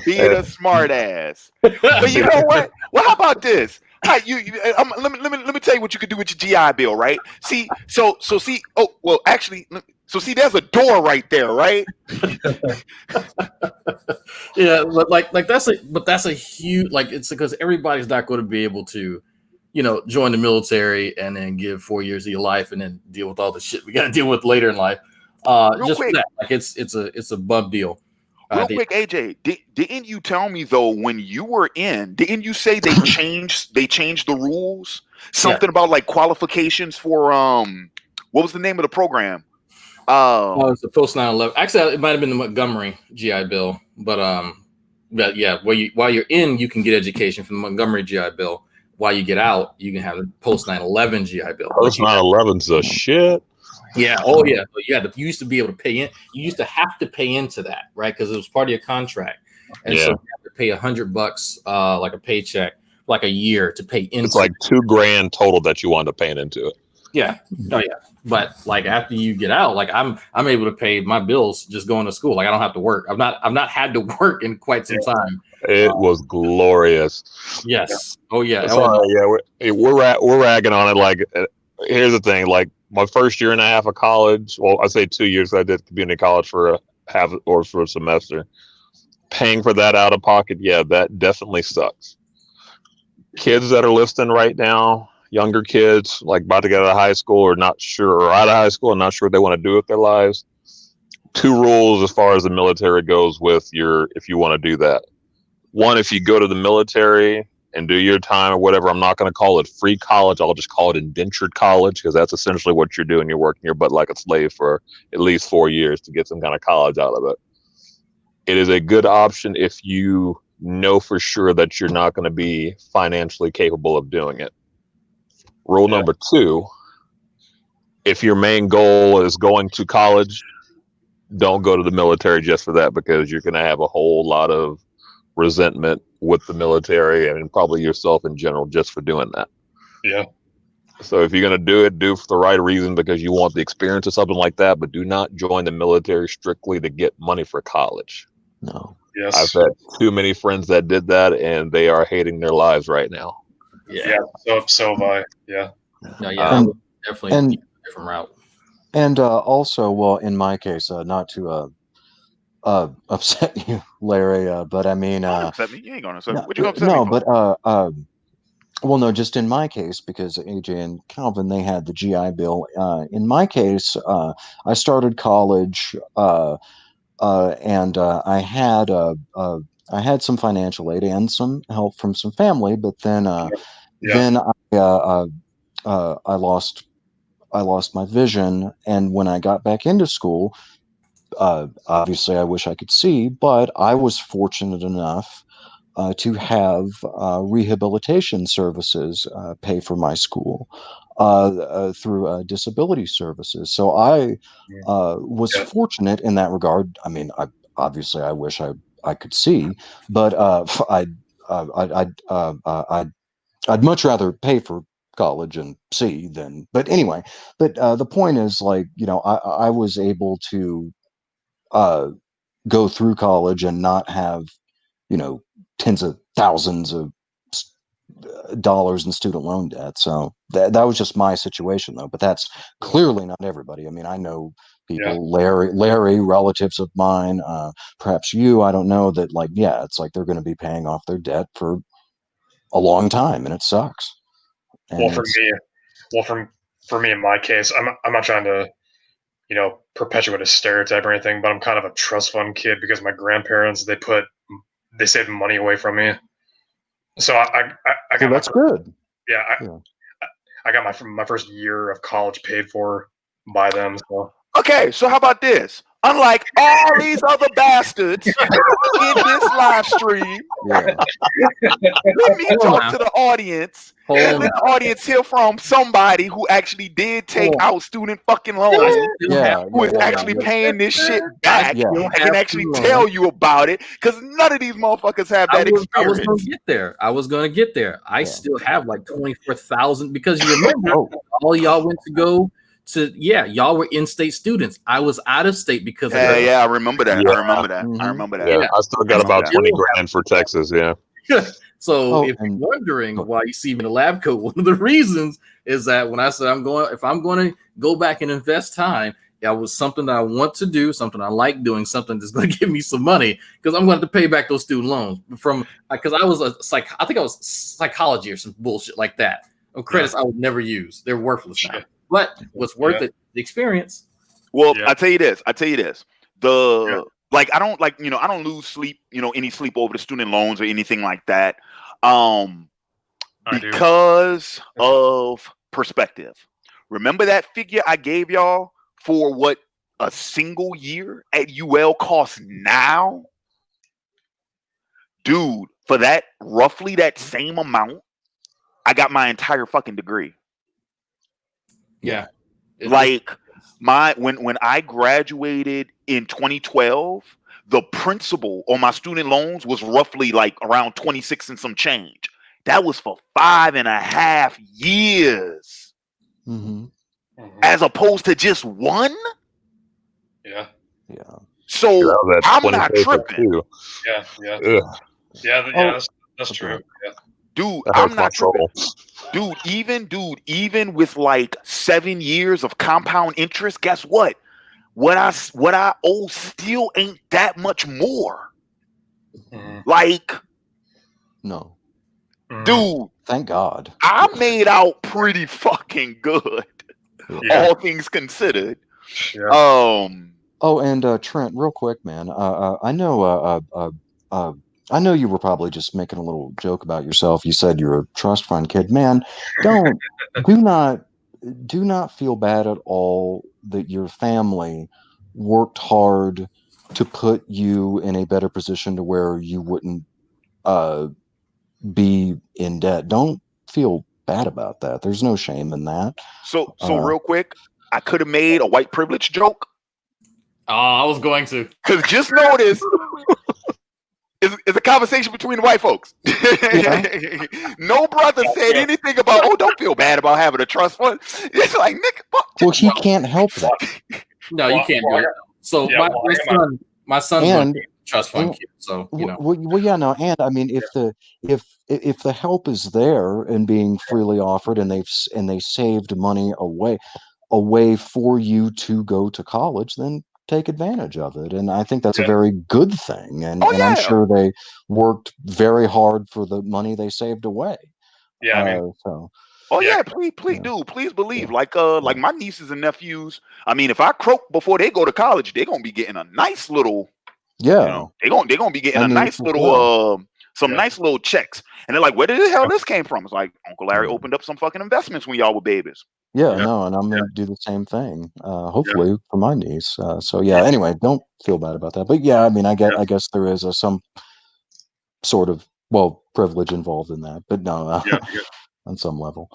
being a smart ass. But you know what? Well, how about this? Let me tell you what you could do with your GI Bill, right? See, so see. Oh, well, actually, so see, there's a door right there, right? Yeah, but that's a huge it's because everybody's not going to be able to, join the military and then give 4 years of your life and then deal with all the shit we got to deal with later in life. Just quick. For that, it's a bum deal. Real quick, AJ, didn't you tell me though when you were in? Didn't you say they changed the rules? Something about like qualifications for what was the name of the program? It's the post 9/11. Actually, it might have been the Montgomery GI Bill, but yeah, while you're in, you can get education from the Montgomery GI Bill. While you get out, you can have the post 9/11 GI Bill. Post 9/11's the shit. Yeah. Oh, yeah. You used to be able to pay in. You used to have to pay into that, right? Because it was part of your contract, and so you have to pay $100, like a paycheck, like a year to pay into. It's like $2,000 total that you wind up paying into it. Yeah. Oh, yeah. But like after you get out, like I'm able to pay my bills just going to school. Like I don't have to work. I've not had to work in quite some time. It was glorious. Yes. Oh yeah. We're ragging on it. Like, here's the thing. Like my first year and a half of college. Well, I say 2 years. I did community college for for a semester. Paying for that out of pocket. Yeah, that definitely sucks. Kids that are listening right now, younger kids like about to get out of high school or not sure, or out of high school and not sure what they want to do with their lives. 2 rules as far as the military goes if you want to do that. One, if you go to the military and do your time or whatever, I'm not going to call it free college. I'll just call it indentured college because that's essentially what you're doing. You're working your butt like a slave for at least 4 years to get some kind of college out of it. It is a good option if you know for sure that you're not going to be financially capable of doing it. Rule number 2, if your main goal is going to college, don't go to the military just for that because you're going to have a whole lot of resentment with the military and probably yourself in general just for doing that. Yeah. So if you're going to do it, do it for the right reason because you want the experience or something like that, but do not join the military strictly to get money for college. No. Yes. I've had too many friends that did that and they are hating their lives right now. Yeah. So have I. Yeah. No, yeah, I would definitely and- take a different route. And also, well, in my case, not to upset you, Larry, but I mean, Don't upset me. You ain't gonna upset me. no, What you gonna upset me no, for? but well, no, just in my case, because AJ and Calvin, they had the GI Bill. In my case, I started college, and I had some financial aid and some help from some family, but then Yeah. then I lost my vision, and when I got back into school, obviously I wish I could see, but I was fortunate enough to have rehabilitation services pay for my school through disability services. So I was Yeah. fortunate in that regard. I mean, obviously I wish I could see, but I'd much rather pay for college and see than. But anyway, but the point is, like, I was able to uh, go through college and not have, tens of thousands of dollars in student loan debt. So that was just my situation, though. But that's clearly not everybody. I mean, I know Yeah. people, Larry, relatives of mine, perhaps you, I don't know, that, like, yeah, it's like they're going to be paying off their debt for a long time, and it sucks. And For me, in my case, I'm not trying to, perpetuate a stereotype or anything, but I'm kind of a trust fund kid because my grandparents they saved money away from me. So I got that's good. Yeah, I got my first year of college paid for by them. So Okay, so how about this? Unlike all these other bastards in this live stream, Yeah. let me talk to the audience. Let the audience hear from somebody who actually did take out student fucking loans, who is actually paying this shit back, Yeah. and can actually tell you about it, because none of these motherfuckers have that I was experience. going to get there. I Yeah. still have like 24,000 because you remember all y'all went to go to. Yeah, y'all were in-state students. I was out of state because of that. Yeah, I remember that. Yeah. I remember that. Mhm. I remember that. Yeah, I still got about Still 20 grand for Texas. Yeah. So Oh, if you're and- wondering why you see me in the lab coat, one of the reasons is that when I said if I'm going to go back and invest time, that was something that I want to do, something I like doing, something that's going to give me some money because I'm going to pay back those student loans because I was I think I was psychology or some bullshit like that. Credits I would never use. They're worthless now. But what's worth it? The experience. Well, I tell you this. Like, I don't I don't lose sleep, any sleep over the student loans or anything like that. Because of perspective. Remember that figure I gave y'all for what a single year at UL costs now? Dude, for that roughly that same amount, I got my entire fucking degree. Yeah. Like when I graduated in 2012, the principal on my student loans was roughly like around 26 and some change. That was for 5.5 years. Mhm. As opposed to just one. Yeah. So I'm not tripping. Yeah. That's true. Yeah. Dude, I'm not tripping. Even with like 7 years of compound interest, guess what? What I owe still ain't that much more. Like, no, dude, thank God. I made out pretty fucking good, all things considered. Oh, and Trent, real quick, man. I know you were probably just making a little joke about yourself. You said you're a trust fund kid, man. Do not feel bad at all that your family worked hard to put you in a better position to where you wouldn't be in debt. Don't feel bad about that. There's no shame in that. So real quick, I could have made a white privilege joke. Oh, I was going to. Because just notice, it's a conversation between the white folks. No brother said anything about, don't feel bad about having a trust fund. It's like, nigga, well, he can't help that. No, you can't do it. So my son, My son's going to be a trust fund and kid, so you know. well, yeah, no, and I mean, if the help is there and being freely offered, and they saved money away for you to go to college, then take advantage of it. And I think that's a very good thing. And Oh I'm yeah. sure they worked very hard for the money they saved away. Yeah, I mean, So Oh Yeah. yeah, please do. Please believe. Yeah. Like my nieces and nephews. I mean, if I croak before they go to college, they're gonna be getting a nice little, yeah, they're gonna be getting I a mean, nice for sure. little some Yeah. nice little checks. And they're like, where the hell this came from? It's like Uncle Larry Yeah. opened up some fucking investments when y'all were babies. Yeah, Yeah. no, and I'm gonna do the same thing, hopefully for my niece. So yeah, Yeah. anyway, don't feel bad about that. But yeah, I mean, I Yeah. guess there is some sort of privilege involved in that, but no, Yeah. on some level.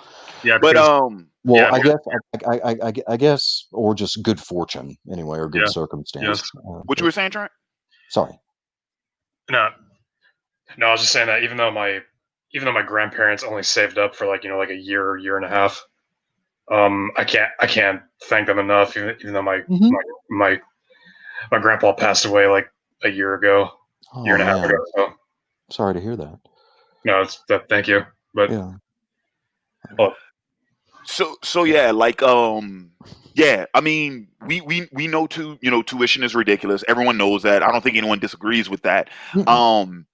Yeah. But Because Well, yeah. I Because, guess I guess, or just good fortune anyway, or good Yeah. circumstance. Yes. what you were saying, Trent? Sorry. No. I was just saying that even though my grandparents only saved up for like like a year and a half, I can't thank them enough. Even though Mhm. my grandpa passed away like a year ago, Oh year and a half man, ago. So sorry to hear that. no, it's that. Thank you. But Yeah. oh, So yeah, yeah, I mean, we know tuition is ridiculous. Everyone knows that. I don't think anyone disagrees with that. Mm-mm. Um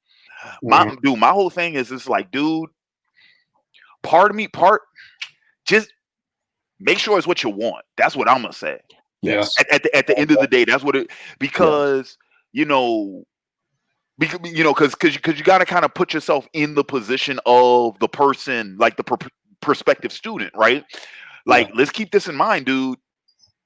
mhm. my whole thing is it's like, dude, just make sure it's what you want. That's what I'm gonna say. Yeah. Yes. At the end of the day, that's what it Yeah. because you know because you got to kind of put yourself in the position of the person, like the prospective student, right? Like, let's keep this in mind, dude,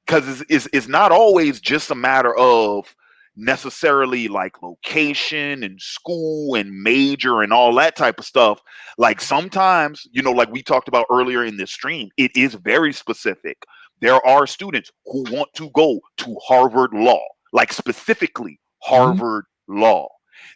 because it's not always just a matter of necessarily like location and school and major and all that type of stuff. Like sometimes, like we talked about earlier in this stream, it is very specific. There are students who want to go to Harvard Law, like specifically Mhm. Harvard Law.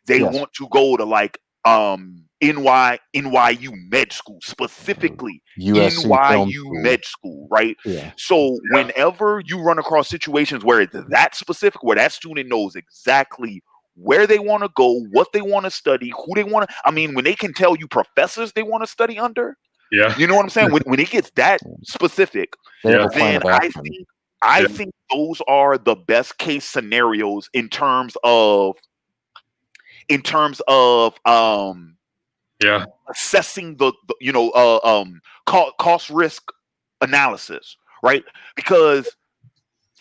They Yes. want to go to like NYU med school, specifically USC Film NYU School. med school, right? Yeah. So whenever you run across situations where it's that specific, where that student knows exactly where they want to go, what they want to study, who they want to, I mean, when they can tell you professors they want to study under, Yeah. you know what I'm saying? When it gets that specific, They have a Yeah. plan then of action. I Yeah. think those are the best case scenarios in terms of Yeah. assessing the cost risk analysis, right? Because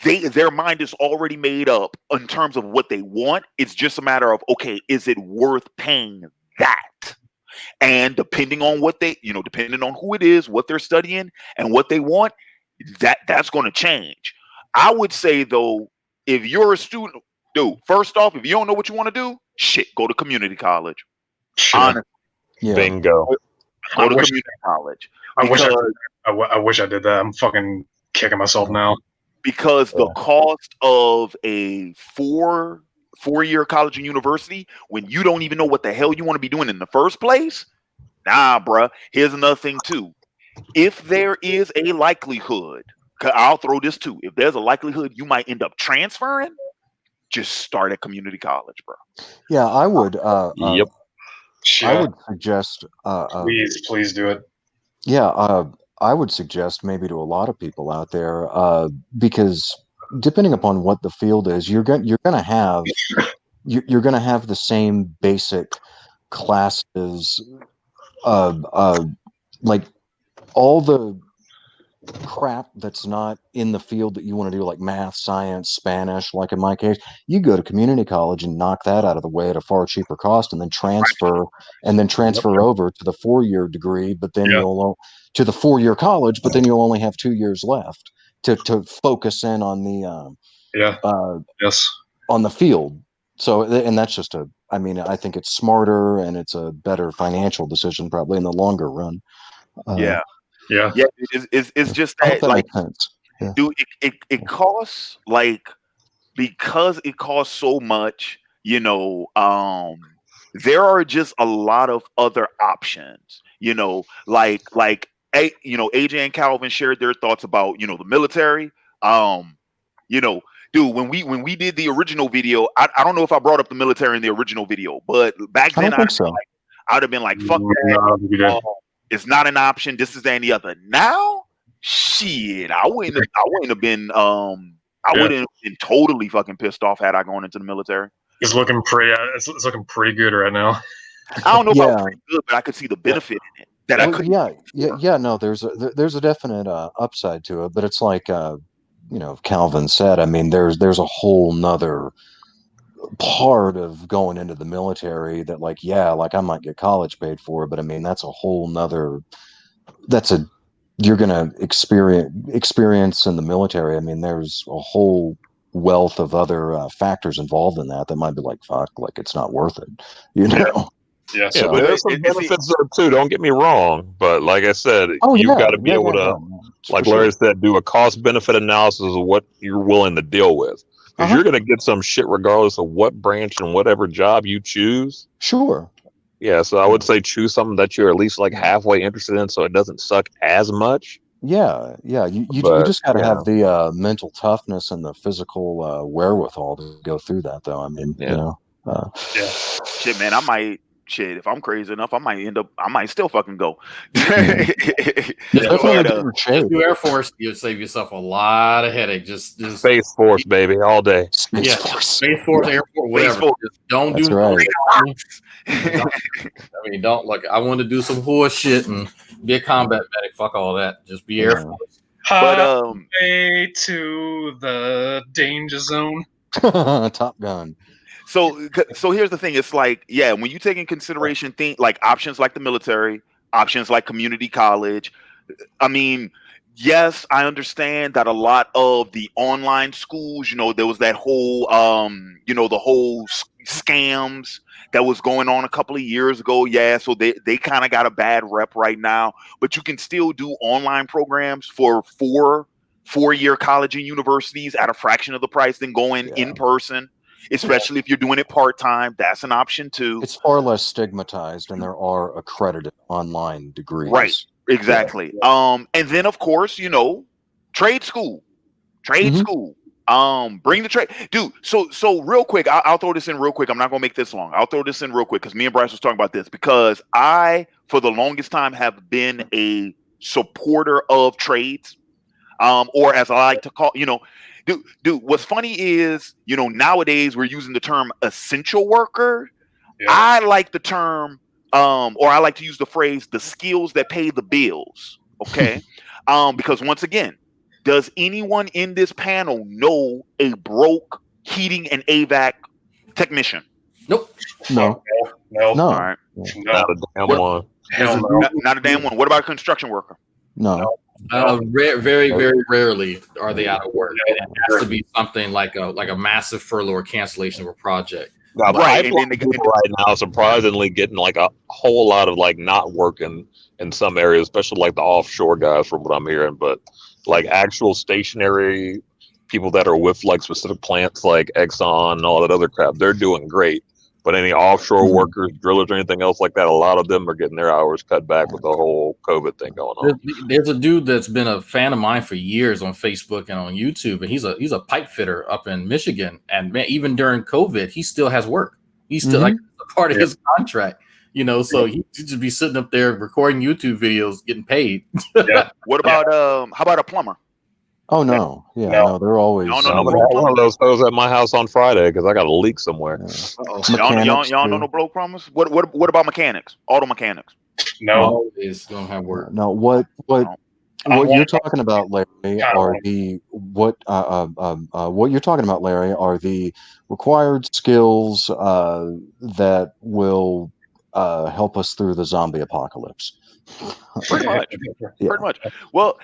their mind is already made up in terms of what they want. It's just a matter of, okay, is it worth paying that? And depending on what depending on who it is, what they're studying, and what they want, that's going to change. I would say though, if you're a student, dude, first off, if you don't know what you want to do, shit, go to community college. Sure. Honestly, Yeah. Bingo. go to wish- community college I wish because I wish I did that. I'm fucking kicking myself now. the cost of a four-year college and university when you don't even know what the hell you want to be doing in the first place. Nah, bruh. Here's another thing too. If there is a likelihood, 'cause I'll throw this too. If there's a likelihood you might end up transferring, just start at community college, bro. Yeah, I would. Yep. I Yeah. would suggest. Please do it. Yeah, I would suggest maybe to a lot of people out there, because depending upon what the field is, you're gonna have you're gonna have the same basic classes, like all the crap that's not in the field that you want to do, like math, science, Spanish. Like in my case, you go to community college and knock that out of the way at a far cheaper cost, and then transfer over to the 4-year degree. But then Yeah. to the 4-year college, but then you'll only have 2 years left to focus in on the Yeah. Yes. on the field. So, and that's just I mean, I think it's smarter and it's a better financial decision probably in the longer run. Yeah. Yeah. Yeah, it's just I hope that, that like, makes sense. Yeah. dude, it costs, like, because it costs so much, there are just a lot of other options, AJ and Calvin shared their thoughts about, the military. Um, you know, dude, when we did the original video, I don't know if I brought up the military in the original video, but back I then don't think so. I'd have been like, fuck that. No, you didn't. It's not an option. This is that and the other. Now, shit, I wouldn't have been I wouldn't have been totally fucking pissed off had I gone into the military. It's looking pretty. It's looking pretty good right now. I don't know Yeah. about pretty good, but I could see the benefit in it that I Well, couldn't. yeah. No, there's a definite upside to it, but it's like Calvin said. I mean, there's a whole nother part of going into the military that, like, I might get college paid for, but I mean that's a whole nother. You're gonna experience in the military. I mean, there's a whole wealth of other factors involved in that might be like, fuck, like it's not worth it, you know. Yeah, Yeah, but there's some benefits there too. Don't get me wrong, but like I said, you've got to be able to, like Larry said, do a cost benefit analysis of what you're willing to deal with, because you're going to get some shit regardless of what branch and whatever job you choose. Sure. Yeah, so I would say choose something that you're at least like halfway interested in, so it doesn't suck as much. Yeah. You just got to have the mental toughness and the physical wherewithal to go through that, though. I mean, shit, man, I might. Shit, if I'm crazy enough, I might still fucking go. Do Air Force, you'll save yourself a lot of headache. Just Space Force, baby, all day. Space Force, Air Force, whatever. Just don't do right. I mean, don't look. I want to do some horse shit and be a combat medic. Fuck all that. Just be Air Force. But way to the danger zone. Top Gun. So here's the thing. It's like, yeah, when you take in consideration things like options like the military, options like community college. I mean, yes, I understand that a lot of the online schools, there was that whole, the whole scams that was going on a couple of years ago. Yeah, so they kind of got a bad rep right now, but you can still do online programs for four-year college and universities at a fraction of the price than going in person. Especially if you're doing it part-time, that's an option too. It's far less stigmatized, and there are accredited online degrees. Right, exactly. And then of course, trade school. Bring the trade, dude. So real quick, I'll throw this in real quick. I'm not gonna make this long. I'll throw this in real quick because me and Bryce was talking about this, because I, for the longest time, have been a supporter of trades, or as I like to call, Dude, what's funny is, nowadays we're using the term essential worker. Yeah. I like the term, or I like to use the phrase, the skills that pay the bills. Okay. Because once again, does anyone in this panel know a broke heating and HVAC technician? Nope. No. All right. Not a damn one. Not a damn one. What about a construction worker? No. Very, very rarely are they out of work. It has to be something like a massive furlough or cancellation of a project. Now, right, and right now, surprisingly, getting like a whole lot of like not working in some areas, especially like the offshore guys, from what I'm hearing. But like actual stationary people that are with like specific plants, like Exxon and all that other crap, they're doing great. But any offshore workers, drillers, or anything else like that, a lot of them are getting their hours cut back with the whole COVID thing going on. There's a dude that's been a fan of mine for years on Facebook and on YouTube, and he's a pipe fitter up in Michigan. And man, even during COVID, he still has work. He's still like a part of his contract, so he should be sitting up there recording YouTube videos, getting paid. What about how about a plumber? Oh no, no, they're always. I had one of those photos at my house on Friday because I got a leak somewhere. Y'all know no broke plumbers. What about mechanics? Auto mechanics? No, don't have work. No, what you're talking about, Larry, are what you're talking about, Larry, are the required skills that will help us through the zombie apocalypse. Pretty much. Well,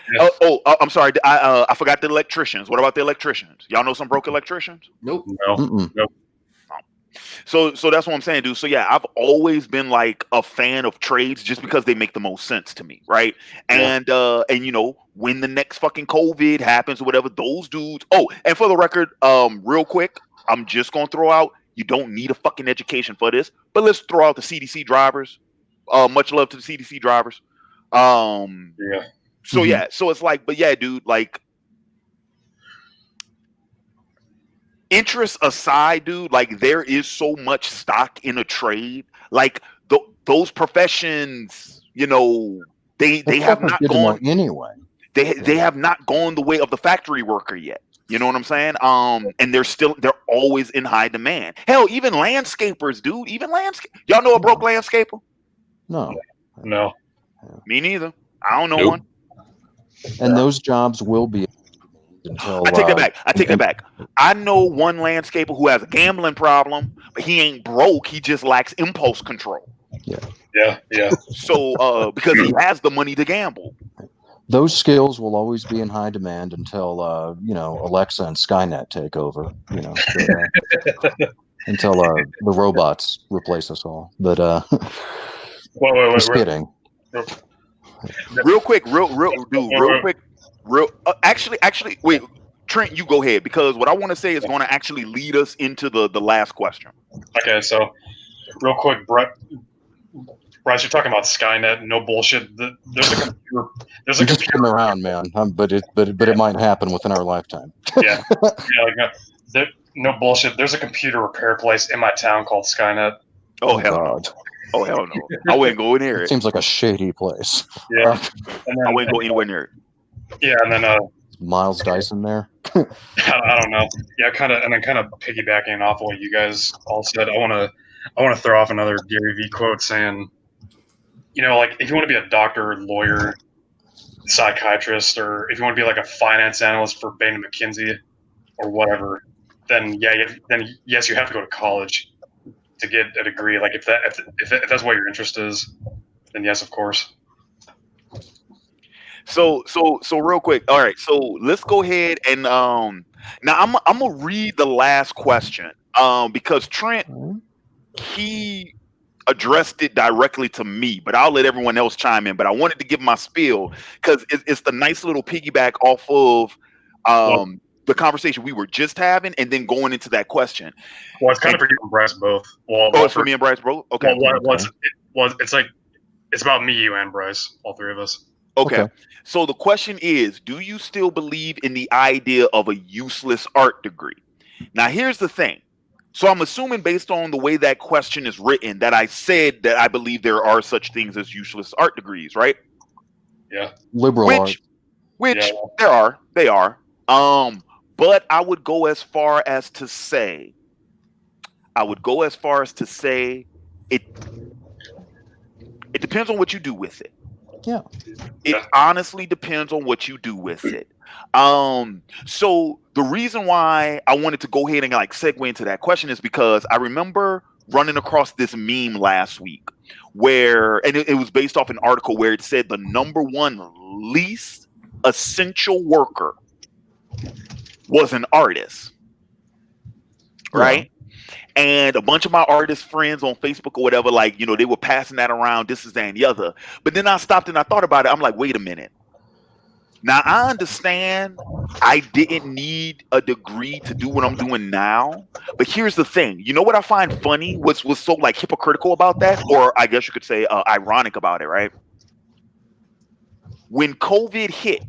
I'm sorry. I forgot the electricians. What about the electricians? Y'all know some broke electricians? Nope. Nope. So that's what I'm saying, dude. So yeah, I've always been like a fan of trades just because they make the most sense to me, right? And when the next fucking COVID happens or whatever, those dudes. Oh, and for the record, real quick, I'm just gonna throw out, you don't need a fucking education for this, but let's throw out the CDC drivers. Much love to the CDC drivers. So it's like, but yeah, dude, like, interest aside, dude, like there is so much stock in a trade. Like those professions, they It's have tougher to not get to know gone. anyway. They have not gone the way of the factory worker yet. You know what I'm saying? And they're always in high demand. Hell, even landscapers, dude. Even landscape. Y'all know a broke landscaper? No. No. Me neither. I don't know Nope. one. And those jobs will be until I take that back. I take that back. I know one landscaper who has a gambling problem, but he ain't broke. He just lacks impulse control. Yeah. So, because he has the money to gamble. Those skills will always be in high demand until Alexa and Skynet take over. Until the robots replace us all. But Wait. just kidding. Real quick, actually, wait, Trent, you go ahead, because what I want to say is going to actually lead us into the last question. Okay, so real quick, Bryce, you're talking about Skynet. No bullshit. There's a computer. There's a I'm just computer kidding around, man. But it might happen within our lifetime. Yeah, no bullshit. There's a computer repair place in my town called Skynet. Oh hell no! Oh hell no! I wouldn't go near It it. seems like a shady place. Yeah, and I wouldn't go anywhere near it. Yeah, and then Miles Dyson there. I don't know. Yeah, kind of piggybacking off what you guys all said. I want to throw off another Gary Vee quote saying, like if you want to be a doctor, lawyer, psychiatrist, or if you want to be like a finance analyst for Bain and McKinsey or whatever, then yes, you have to go to college to get a degree. Like if that's what your interest is, then yes, of course. So real quick. All right. So let's go ahead and now I'm gonna read the last question because Trent, he addressed it directly to me, but I'll let everyone else chime in. But I wanted to give my spiel because it's the nice little piggyback off of the conversation we were just having, and then going into that question. Well, it's kind of for you and Bryce both. Well, it's for me and Bryce, bro. Okay. It's about me, you, and Bryce, all three of us. Okay. So the question is, do you still believe in the idea of a useless art degree? Now, here's the thing. So I'm assuming based on the way that question is written that I said that I believe there are such things as useless art degrees, right? Yeah. Liberal art. Which they are. But I would go as far as to say it depends on what you do with it. Yeah. It honestly depends on what you do with it. So the reason why I wanted to go ahead and segue into that question is because I remember running across this meme last week where, and it was based off an article where it said the number one least essential worker was an artist, right? And a bunch of my artist friends on Facebook or whatever, they were passing that around, this is that and the other. But then I stopped and I thought about it. I'm like, wait a minute. Now, I understand I didn't need a degree to do what I'm doing now. But here's the thing. You know what I find funny? Was so hypocritical about that? Or I guess you could say ironic about it, right? When COVID hit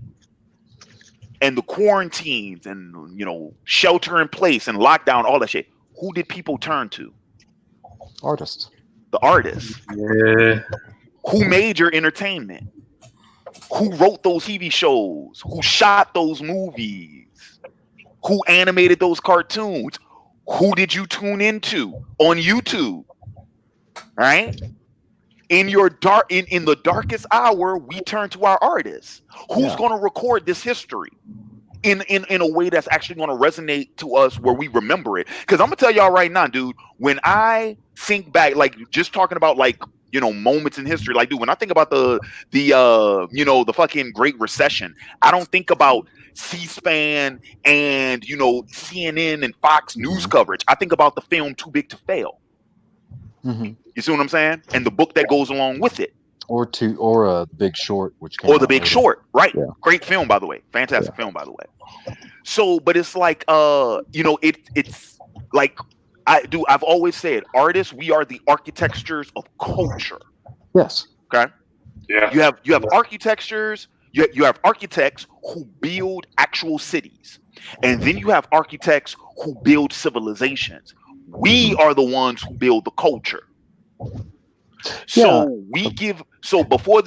and the quarantines and, shelter in place and lockdown, all that shit, who did people turn to? Artists. The artists. Yeah. Who made your entertainment? Who wrote those TV shows? Who shot those movies? Who animated those cartoons? Who did you tune into on YouTube? Right? In the darkest hour, we turn to our artists. Who's going to record this history in a way that's actually going to resonate to us where we remember it? Because I'm gonna tell y'all right now, dude, when I think back, just talking about moments in history, dude, when I think about the fucking Great Recession, I don't think about C-SPAN and CNN and Fox News coverage. I think about the film Too Big to Fail. Mm-hmm. You see what I'm saying? And the book that goes along with it. Or The Big Short, which came out The Big Short, right? Yeah. Great film, by the way. Fantastic film, by the way. So, but it's it's I've always said, artists, we are the architectures of culture. Yes. Okay. Yeah. You have architectures, You have architects who build actual cities, and then you have architects who build civilizations. We are the ones who build the culture. Yeah. So before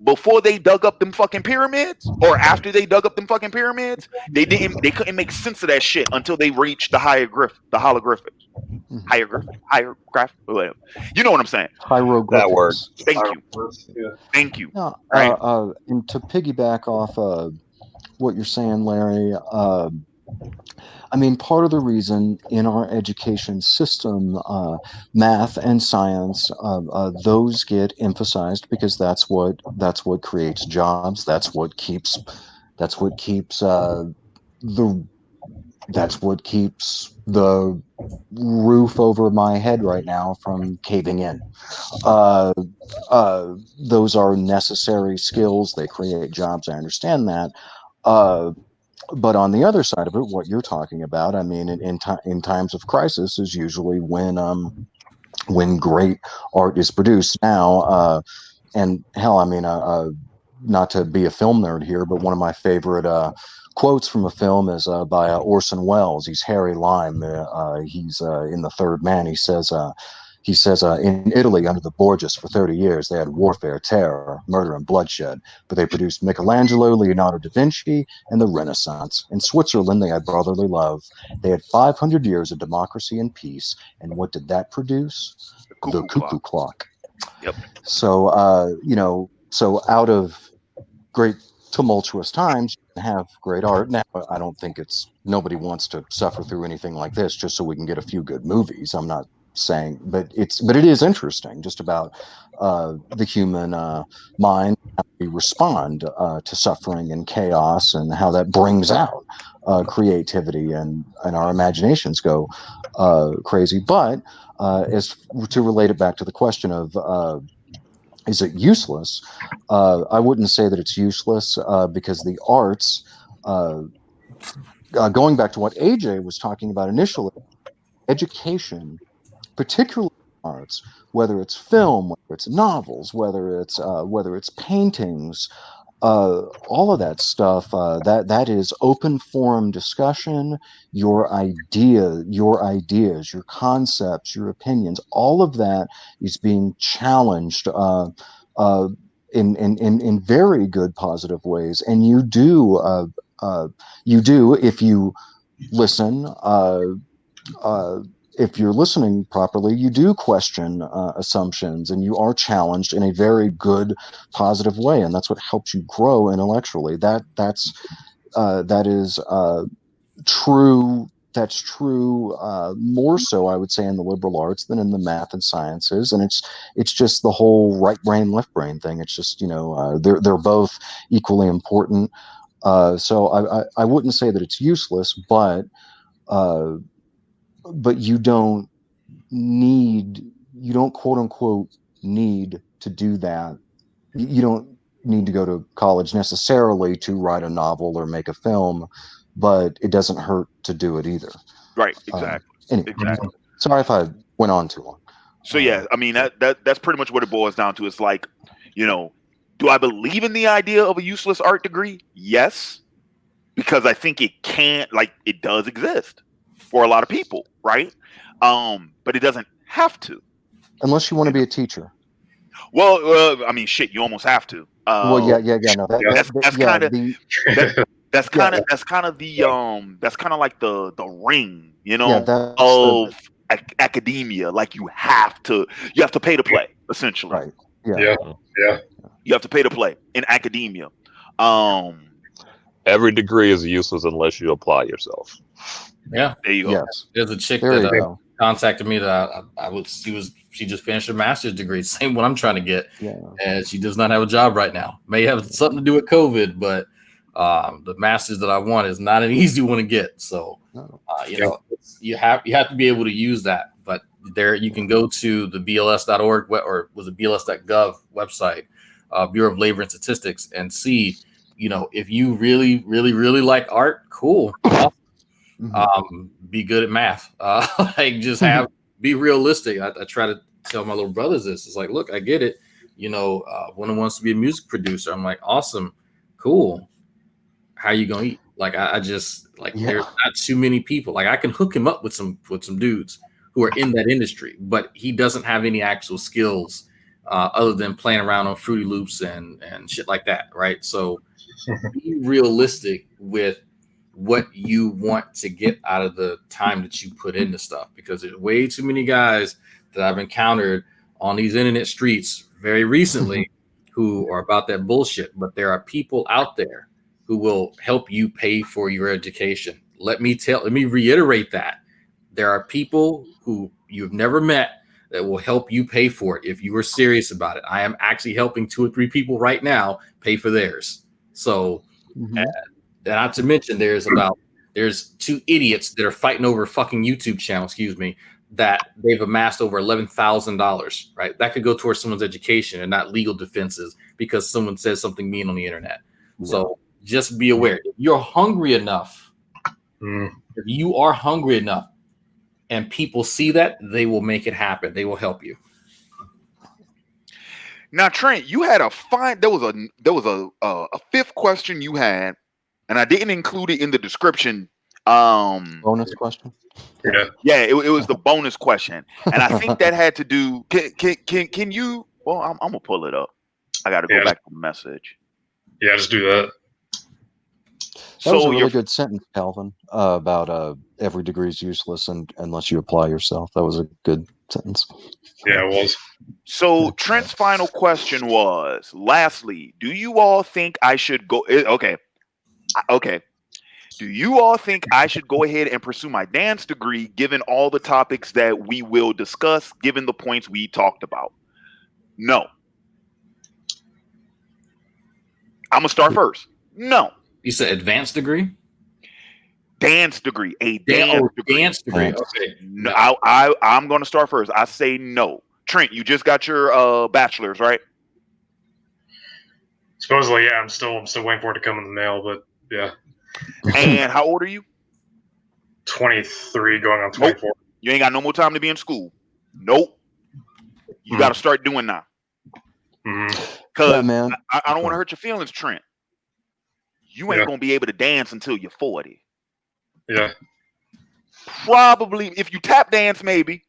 before they dug up them fucking pyramids, or after they dug up them fucking pyramids, they couldn't make sense of that shit until they reached the holographics. Hieroglyph, whatever. You know what I'm saying? That word. Hieroglyphics. Thank you. Yeah. Thank you. Yeah, Right. and to piggyback off what you're saying, Larry, I mean, part of the reason in our education system, math and science, those get emphasized because that's what creates jobs. That's what keeps the that's what keeps the roof over my head right now from caving in. Uh, those are necessary skills. They create jobs. I understand that. Uh, but on the other side of it, what you're talking about, I mean, in times of crisis is usually when great art is produced. Now, and hell, I mean, not to be a film nerd here, but one of my favorite quotes from a film is by Orson Welles. He's Harry Lime. He's in The Third Man. He says, in Italy under the Borgias for 30 years, they had warfare, terror, murder, and bloodshed, but they produced Michelangelo, Leonardo da Vinci, and the Renaissance. In Switzerland, they had brotherly love. They had 500 years of democracy and peace. And what did that produce? The cuckoo clock. Yep. So, so out of great tumultuous times, you can have great art. Now, I don't think nobody wants to suffer through anything like this just so we can get a few good movies. I'm not saying, but it is interesting just about the human mind, how we respond to suffering and chaos, and how that brings out creativity, and our imaginations go crazy. But as to relate it back to the question of is it useless? I wouldn't say that it's useless because the arts, going back to what AJ was talking about initially, education, particularly arts, whether it's film, whether it's novels, whether it's paintings, all of that stuff, that is open forum discussion. Your ideas, your concepts, your opinions, all of that is being challenged uh, in very good positive ways. And you do if you listen. If you're listening properly, you do question assumptions, and you are challenged in a very good, positive way, and that's what helps you grow intellectually. That is true. That's true. More so, I would say, in the liberal arts than in the math and sciences, and it's just the whole right brain, left brain thing. It's just they're both equally important. So I wouldn't say that it's useless, but you don't quote unquote need to do that. You don't need to go to college necessarily to write a novel or make a film, but it doesn't hurt to do it either. Right. Exactly. Anyway, Exactly. sorry if I went on too long. So yeah, I mean that's pretty much what it boils down to. It's like, do I believe in the idea of a useless art degree? Yes, because I think it does exist for a lot of people, right? But it doesn't have to. Unless you want to be a teacher. Well, I mean, shit, you almost have to. No. That's kind of like the ring, of academia. Like you have to pay to play, essentially. Right. Yeah. You have to pay to play in academia. Every degree is useless unless you apply yourself. Yeah. There you go. Yes. There's a chick There you that go. contacted me that she just finished her master's degree, same one I'm trying to get, Yeah. and she does not have a job right now. May have something to do with COVID, but the master's that I want is not an easy one to get. So you have to be able to use that. But there you can go to the BLS.org or was it BLS.gov website, Bureau of Labor and Statistics, and see, if you really, really, really like art, cool. Awesome. Be good at math. Be realistic. I try to tell my little brothers this. It's like, look, I get it. One who wants to be a music producer. I'm like, awesome, Cool. How you gonna eat? Like I just like there's not too many people. Like I can hook him up with some dudes who are in that industry, but he doesn't have any actual skills other than playing around on Fruity Loops and shit like that, right? So be realistic with what you want to get out of the time that you put into stuff, because there's way too many guys that I've encountered on these internet streets very recently who are about that bullshit. But there are people out there who will help you pay for your education. Let me reiterate that. There are people who you've never met that will help you pay for it if you are serious about it. I am actually helping 2 or 3 people right now pay for theirs. So, not to mention, there's 2 idiots that are fighting over a fucking YouTube channel, that they've amassed over $11,000, right? That could go towards someone's education and not legal defenses because someone says something mean on the internet. So just be aware. If you're hungry enough, if you are hungry enough and people see that, they will make it happen. They will help you. Now, Trent, you had there was a fifth question you had, and I didn't include it in the description. Bonus question. Yeah, it was the bonus question, and I think that had to do. Can you? Well, I'm gonna pull it up. I got to go back to the message. Yeah, just do that. That was a really good sentence, Calvin, about every degree is useless unless you apply yourself. That was a good sentence. Yeah, it was. So Trent's final question was, lastly, do you all think I should go? Okay. Do you all think I should go ahead and pursue my dance degree given all the topics that we will discuss, given the points we talked about? No. I'm going to start first. No. You said advanced degree? Dance degree. A dance degree. Dance degree. Okay. No, I'm going to start first. I say no. Trent, you just got your bachelor's, right? Supposedly, yeah. I'm still waiting for it to come in the mail, but yeah. And how old are you? 23, going on 24. Nope. You ain't got no more time to be in school. Nope. You got to start doing now. Because I don't want to hurt your feelings, Trent. You ain't going to be able to dance until you're 40. Yeah. Probably, if you tap dance, maybe.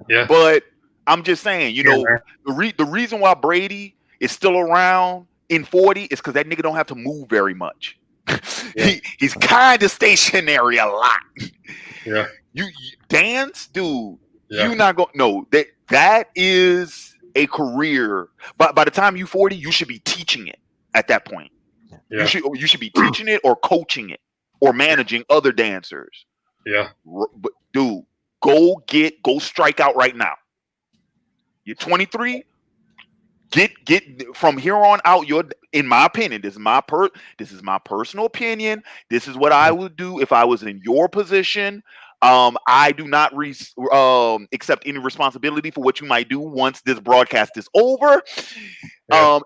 Yeah. But I'm just saying, the reason why Brady is still around in 40 is because that nigga don't have to move very much. He's kind of stationary a lot. Yeah. You dance, dude. Yeah. You're not going. No, that is a career. But by the time you're 40, you should be teaching it. At that point, you should be teaching it or coaching it or managing other dancers. Yeah. But dude, go strike out right now. You're 23. Get from here on out. In my opinion, this is my personal opinion. This is what I would do if I was in your position. I do not accept any responsibility for what you might do once this broadcast is over.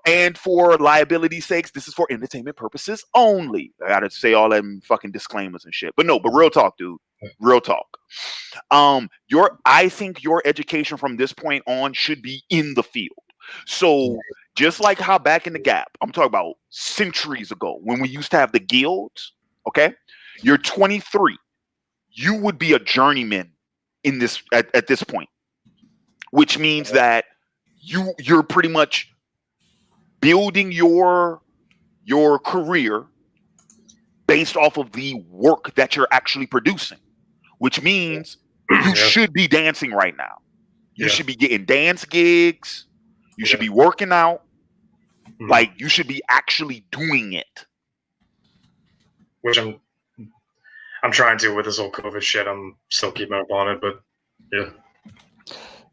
And for liability sakes, this is for entertainment purposes only. I gotta say all them fucking disclaimers and shit. But real talk, dude. Real talk. I think your education from this point on should be in the field. So just like how back in the Gap, I'm talking about centuries ago when we used to have the guilds, okay? You're 23. You would be a journeyman in this at this point, which means that you're pretty much building your career based off of the work that you're actually producing, which means you should be dancing right now. You should be getting dance gigs. You should be working out. Like, you should be actually doing it. Which I'm trying to with this whole COVID shit. I'm still keeping up on it, but yeah.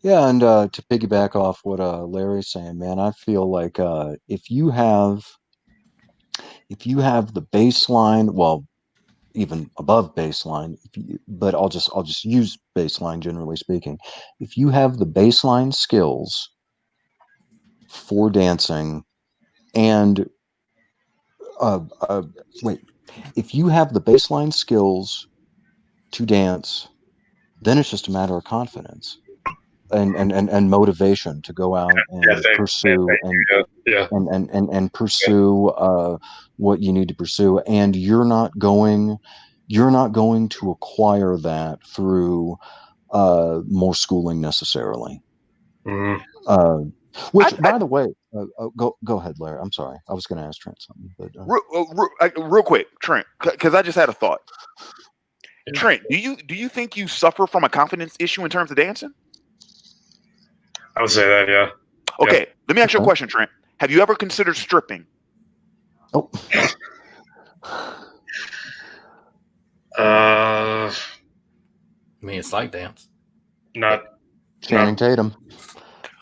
Yeah, and to piggyback off what Larry's saying, man, I feel like if you have the baseline, well, even above baseline, but I'll just use baseline generally speaking. If you have the baseline skills for dancing, and if you have the baseline skills to dance, then it's just a matter of confidence. and motivation to go out and pursue and pursue what you need to pursue, and you're not going to acquire that through more schooling necessarily. Which, by the way, go ahead, Larry. I'm sorry, I was going to ask Trent something, but real quick, Trent, because I just had a thought. Trent, do you think you suffer from a confidence issue in terms of dancing? I would say that, yeah. Okay, let me ask you a question, Trent. Have you ever considered stripping? Oh. I mean, it's like dance. Not Channing Tatum.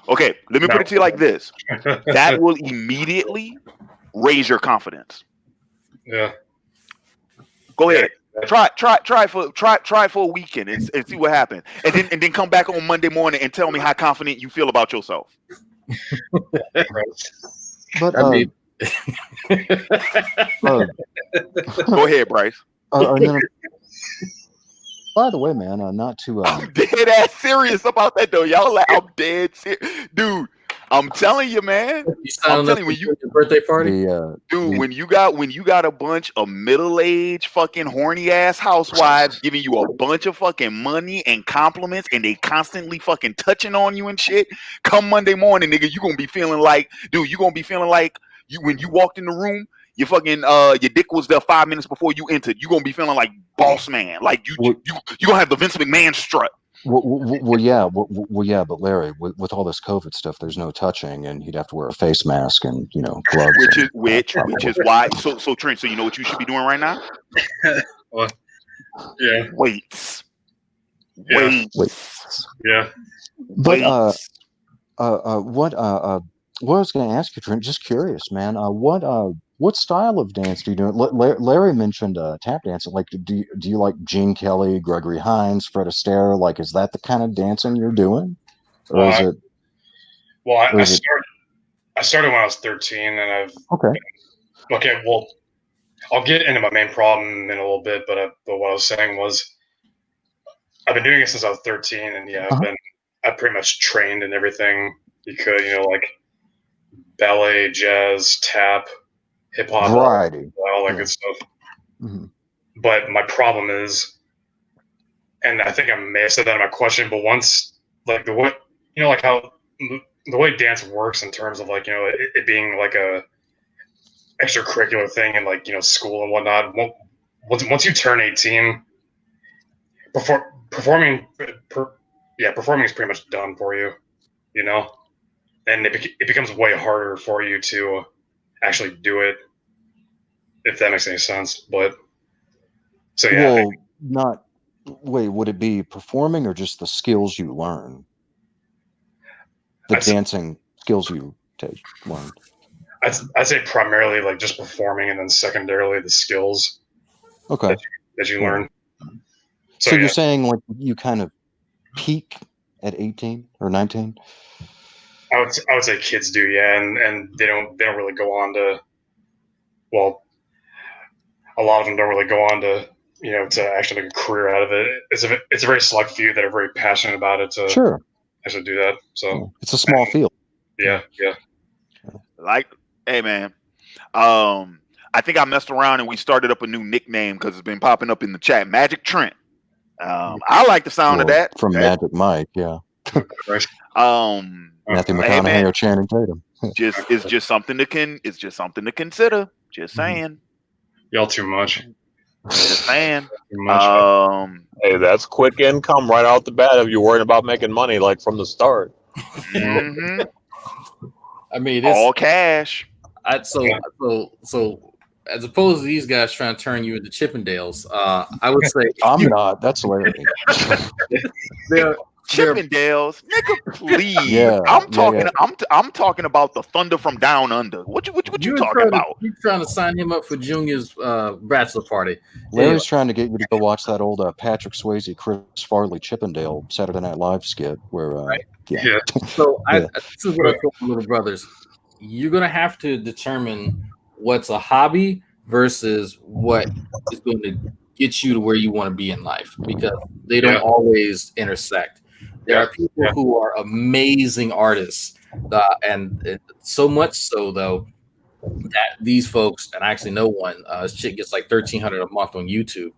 Okay, let me put it to you like this. That will immediately raise your confidence. Yeah. Go ahead. Try for a weekend and see what happens, and then come back on Monday morning and tell me how confident you feel about yourself. But I mean, go ahead, Bryce. By the way, man, not to. I'm dead ass serious about that though. Y'all like, I'm dead serious, dude. I'm telling you, man. I'm telling you, when you your birthday party, when you got a bunch of middle-aged fucking horny ass housewives giving you a bunch of fucking money and compliments, and they constantly fucking touching on you and shit. Come Monday morning, nigga, you gonna be feeling like, dude, you gonna be feeling like you when you walked in the room, you fucking your dick was there 5 minutes before you entered. You gonna be feeling like boss man, like you gonna have the Vince McMahon strut. Well, yeah, but Larry, with all this COVID stuff, there's no touching, and he'd have to wear a face mask and gloves. Which is why. So Trent, so you know what you should be doing right now? What? Yeah. Weights. Yeah. But what I was going to ask you, Trent? Just curious, man. What style of dance do you do? Larry mentioned tap dancing. Like, do you like Gene Kelly, Gregory Hines, Fred Astaire? Like, is that the kind of dancing you're doing, or is it? Well, I started when I was 13, and I've okay. Well, I'll get into my main problem in a little bit, but what I was saying was, I've been doing it since I was 13, and I've pretty much trained in everything you could, like ballet, jazz, tap, hip hop, variety, all that good stuff. Mm-hmm. But my problem is, and I think I may have said that in my question, but once like the way dance works in terms of it being like a extracurricular thing and school and whatnot. Once you turn 18, performing is pretty much done for you, and it becomes way harder for you to actually do it, if that makes any sense. But so yeah. Well, would it be performing or just the skills you learn? The dancing skills you learn. I'd say primarily just performing, and then secondarily the skills. Okay. That you learn. So you're saying you kind of peak at 18 or 19? I would say kids do, yeah, and they don't really go on to. Well, a lot of them don't really go on to to actually make a career out of it. It's a very select few that are very passionate about it to actually do that. So it's a small field. Yeah. Hey man, I think I messed around and we started up a new nickname because it's been popping up in the chat. Magic Trent. I like the sound of that from Magic Mike. Yeah. Matthew McConaughey or Channing Tatum. It's just something to consider. Just saying. Y'all too much. Just saying. Hey, that's quick income right out the bat if you're worried about making money from the start. Mm-hmm. I mean, it's all cash. So as opposed to these guys trying to turn you into Chippendales, I would say I'm not. That's Larry. Chippendales, nigga, please. Yeah, I'm talking about the Thunder from Down Under. What you talking about? You're trying to sign him up for Junior's bachelor party. Larry's trying to get you to go watch that old Patrick Swayze, Chris Farley Chippendale Saturday Night Live skit where So this is what I told my little brothers. You're gonna have to determine what's a hobby versus what is going to get you to where you want to be in life, because they don't always intersect. There are people who are amazing artists, and so much so though that these folks, and I actually know one, this chick gets like $1,300 a month on YouTube,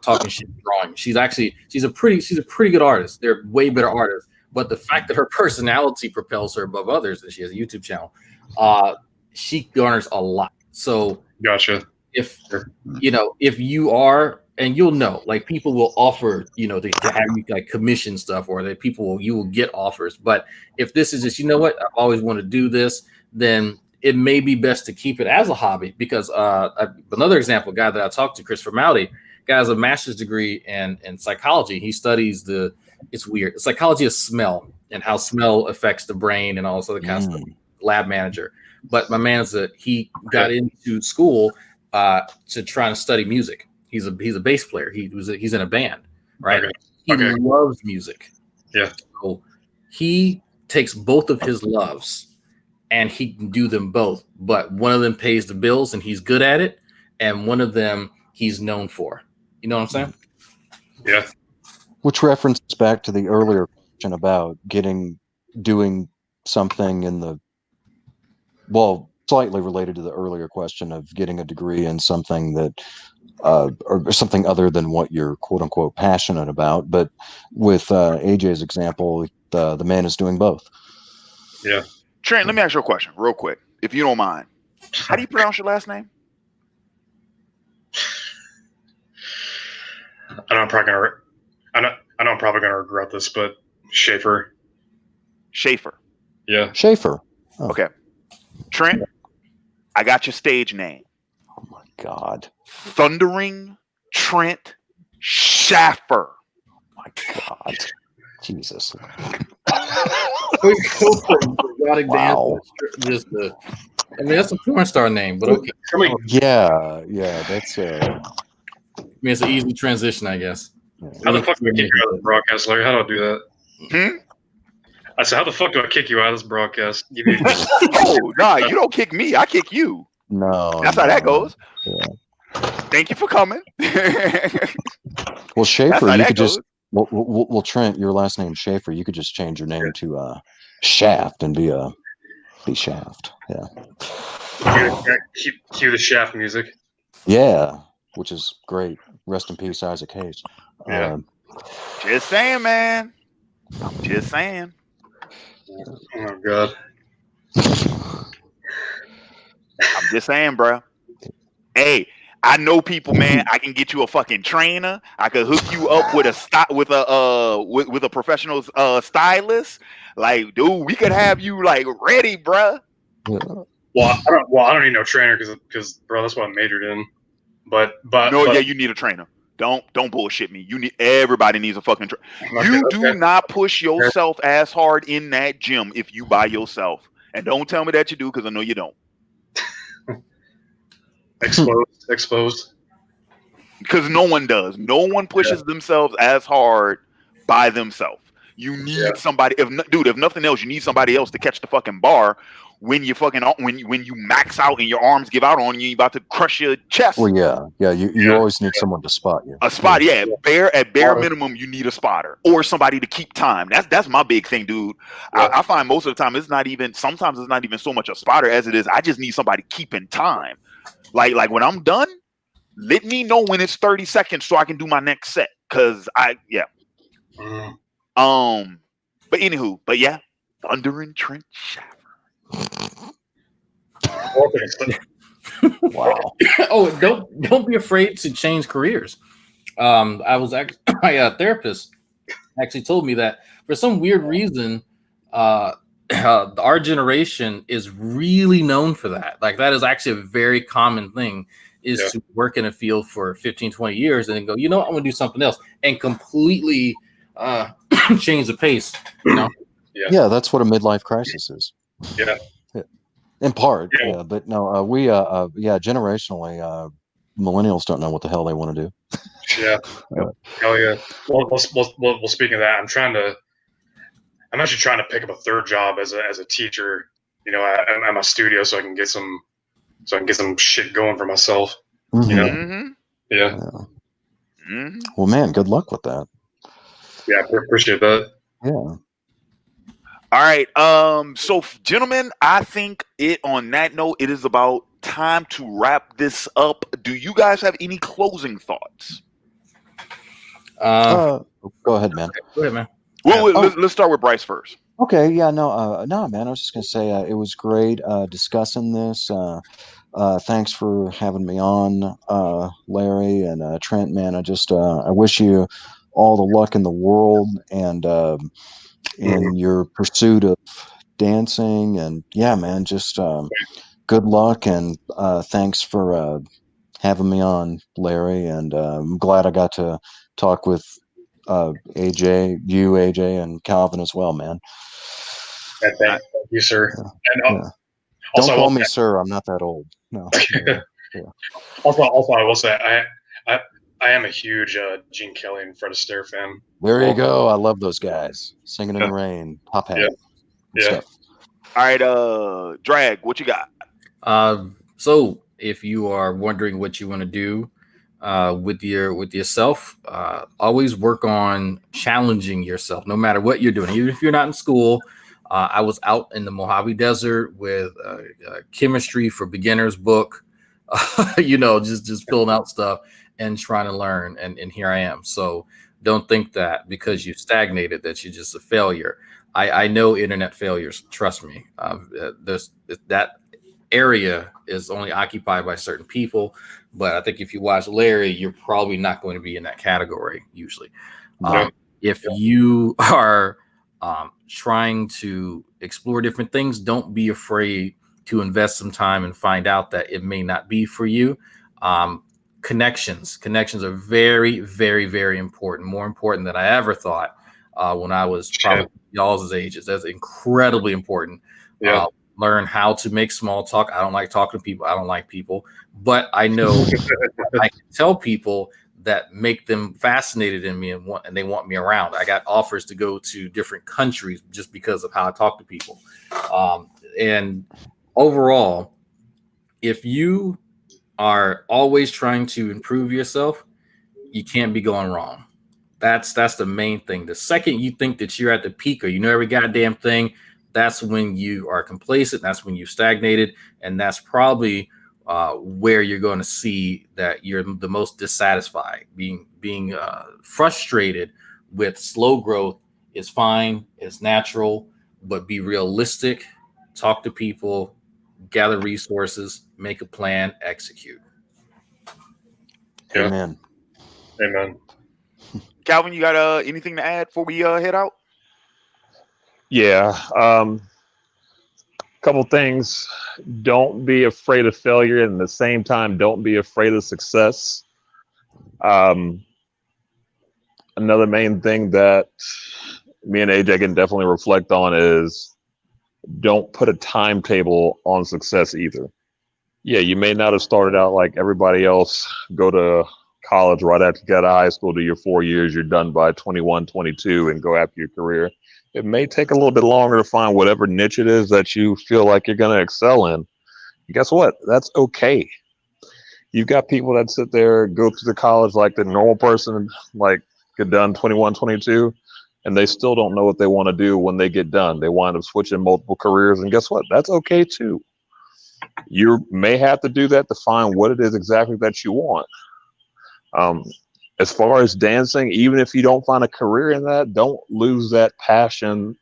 talking shit, drawing. She's a pretty good artist. They're way better artists, but the fact that her personality propels her above others, and she has a YouTube channel, she garners a lot. So gotcha. If you are, and you'll know, like people will offer, to have you like commission stuff, or that you will get offers. But if this is just, what, I've always wanted to do this, then it may be best to keep it as a hobby. Because another example, guy that I talked to, Christopher Mowdy, guy has a master's degree in psychology. He studies it's weird, psychology of smell and how smell affects the brain and all this other kind of stuff. Lab manager. But my man he got into school to try to study music. He's a bass player. He's in a band, right? He loves music. Yeah. So he takes both of his loves and he can do them both. But one of them pays the bills and he's good at it, and one of them he's known for. You know what I'm saying? Yeah. Which references back to the earlier question about doing something slightly related to the earlier question of getting a degree in something that, or something other than what you're quote unquote passionate about. But with AJ's example, the man is doing both. Yeah. Trent, let me ask you a question real quick, if you don't mind. How do you pronounce your last name? I know I'm probably gonna regret this, but Schaefer. Schaefer. Yeah. Schaefer. Oh. Okay. Trent, I got your stage name. Oh my God. Thundering Trent Schaffer. Oh my God. Jesus. Wow. That's a porn star name, but okay. Yeah, that's it's an easy transition, I guess. How the fuck do I kick you out of the broadcast, Larry? How do I do that? I said, how the fuck do I kick you out of this broadcast? Oh, nah, you don't kick me. I kick you. No. That's how that goes. Yeah. Thank you for coming. Well, Schaefer, you could just... Well, Trent, your last name Schaefer. You could just change your name to Shaft and be Shaft. Yeah. Cue the Shaft music. Yeah, which is great. Rest in peace, Isaac Hayes. Yeah. Just saying, man. Just saying. Oh God. I'm just saying, bro. Hey, I know people, man. I can get you a fucking trainer. I could hook you up with a professional stylist. Like, dude, we could have you like ready, bro. Well, I don't need no trainer because bro, that's what I majored in. But you need a trainer. Don't bullshit me. Everybody needs a fucking trainer. You do not push yourself as hard in that gym if you by yourself. And don't tell me that you do, because I know you don't. Exposed. Because no one does. No one pushes themselves as hard by themselves. You need somebody. If nothing else, you need somebody else to catch the fucking bar when you max out and your arms give out on you. You're about to crush your chest. Well, yeah. You always need someone to spot you. A spot, yeah. At bare minimum, you need a spotter or somebody to keep time. That's my big thing, dude. Yeah. I find most of the time sometimes it's not even so much a spotter as it is I just need somebody keeping time. Like when I'm done, let me know when it's 30 seconds so I can do my next set. But yeah, Thunder and Trent Schaffer. Wow. Oh, don't be afraid to change careers. I was actually my therapist actually told me that for some weird reason, our generation is really known for that. Like that is actually a very common thing, is to work in a field for 15, 20 years and then go, I'm going to do something else and completely change the pace. Yeah, that's what a midlife crisis is. Yeah. In part, but no, generationally, millennials don't know what the hell they want to do. Yeah. Oh yeah. Well, speaking of that, I'm actually trying to pick up a third job as a teacher, at my studio, so I can get some shit going for myself. Mm-hmm. Yeah. Well, man, good luck with that. Yeah, I appreciate that. Yeah. All right. So, gentlemen, I think on that note, it is about time to wrap this up. Do you guys have any closing thoughts? Go ahead, man. Go ahead, man. Well, let's start with Bryce first. Okay. Yeah. No, man. I was just gonna say it was great discussing this. Thanks for having me on, Larry and Trent. Man, I wish you all the luck in the world and in your pursuit of dancing. And yeah, man, just good luck and thanks for having me on, Larry. And I'm glad I got to talk with AJ, and Calvin as well, man. Thank you, sir. Yeah. And Yeah. also, Don't call me sir. I'm not that old. No. Yeah. Also, I will say I am a huge Gene Kelly and Fred Astaire fan. There you go. I love those guys. Singing in the Rain, Top Hat, stuff. All right, Drag, what you got? So if you are wondering what you want to do with yourself, always work on challenging yourself, no matter what you're doing. Even if you're not in school, I was out in the Mojave Desert with a chemistry for beginners book, just filling out stuff and trying to learn. And here I am. So don't think that because you stagnated that you're just a failure. I know internet failures. Trust me. That area is only occupied by certain people. But I think if you watch Larry, you're probably not going to be in that category usually. If you are trying to explore different things, don't be afraid to invest some time and find out that it may not be for you. Connections are very, very, very important. More important than I ever thought when I was probably y'all's ages. That's incredibly important. Learn how to make small talk. I don't like talking to people. I don't like people, but I know I can tell people that make them fascinated in me and they want me around. I got offers to go to different countries just because of how I talk to people. And overall, if you are always trying to improve yourself, you can't be going wrong. That's the main thing. The second you think that you're at the peak or you know every goddamn thing, that's when you are complacent. That's when you stagnated. And that's probably where you're going to see that you're the most dissatisfied. Being frustrated with slow growth is fine. It's natural, but be realistic. Talk to people, gather resources, make a plan, execute. Amen. Calvin, you got anything to add before we head out? Yeah. Couple things. Don't be afraid of failure, and at the same time, don't be afraid of success. Another main thing that me and AJ can definitely reflect on is don't put a timetable on success either. Yeah, you may not have started out like everybody else, go to college right after you get out of high school, do your 4 years, you're done by 21, 22, and go after your career. It may take a little bit longer to find whatever niche it is that you feel like you're going to excel in. And guess what? That's okay. You've got people that sit there, go through the college like the normal person, like get done 21, 22, and they still don't know what they want to do when they get done. They wind up switching multiple careers, and guess what? That's okay too. You may have to do that to find what it is exactly that you want. As far as dancing, even if you don't find a career in that, don't lose that passion.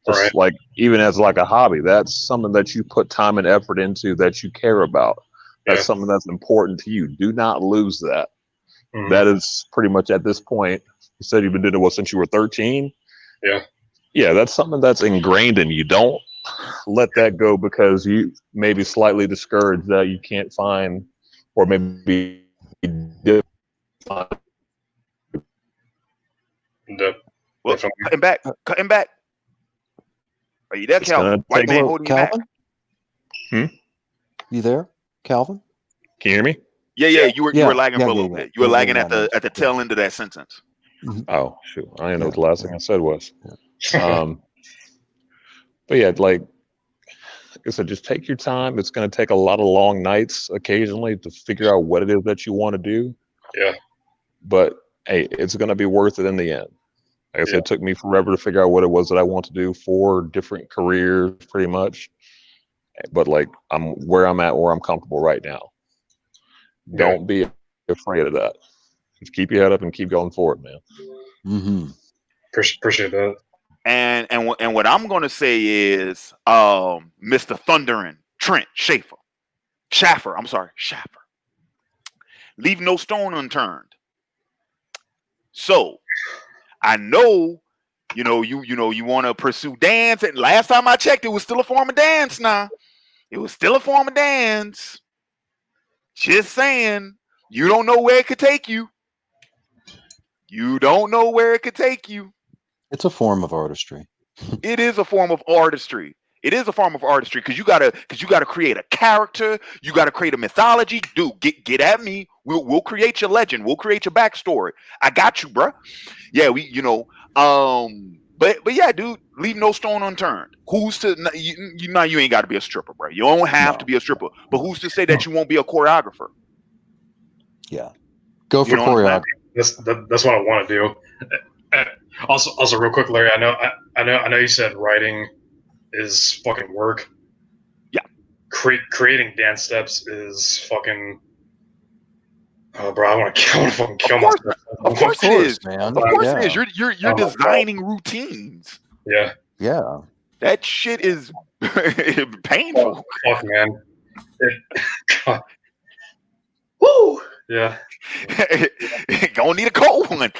Just like even as like a hobby, that's something that you put time and effort into that you care about. That's something that's important to you. Do not lose that. That is pretty much at this point. You said you've been doing it since you were 13. Yeah, that's something that's ingrained in you. Don't let that go because you may be slightly discouraged that you can't find, or maybe well, cutting back. Are you there, Calvin? White man holding you back. You there, Calvin? Can you hear me? Yeah. You were lagging for a little bit. You were lagging at the tail end of that sentence. Oh shoot! I didn't know what the last thing I said was. But yeah, like I said, just take your time. It's going to take a lot of long nights occasionally to figure out what it is that you want to do. Yeah. But hey, it's going to be worth it in the end. Like I said, it took me forever to figure out what it was that I want to do. 4 different careers, pretty much. But like, I'm where I'm at, where I'm comfortable right now. Don't be afraid of that. Just keep your head up and keep going forward, man. Mm-hmm. Appreciate that. And what I'm gonna say is, Mr. Thundering Trent Schaffer. I'm sorry, Schaffer. Leave no stone unturned. So I know, you want to pursue dance. And last time I checked, it was still a form of dance. Now it was still a form of dance. Just saying, you don't know where it could take you. You don't know where it could take you. It's a form of artistry. It is a form of artistry. It is a form of artistry because you gotta create a character. You gotta create a mythology. Dude, get at me. We'll create your legend. We'll create your backstory. I got you, bruh. Yeah, but yeah, dude, leave no stone unturned. Who's to you ain't got to be a stripper, bro. You don't have to be a stripper. But who's to say that you won't be a choreographer? Yeah, go for You know what I'm choreography. That's what I want to do. Also, real quick, Larry, I know you said writing is fucking work. Yeah. Creating dance steps is fucking. Oh, bro, I want to fucking kill Of course, myself. of course it is, man. Of course Yeah. it is. You're designing routines. Yeah. Yeah. That shit is painful. Fuck, man. God. Woo. Yeah. Gonna need a cold one.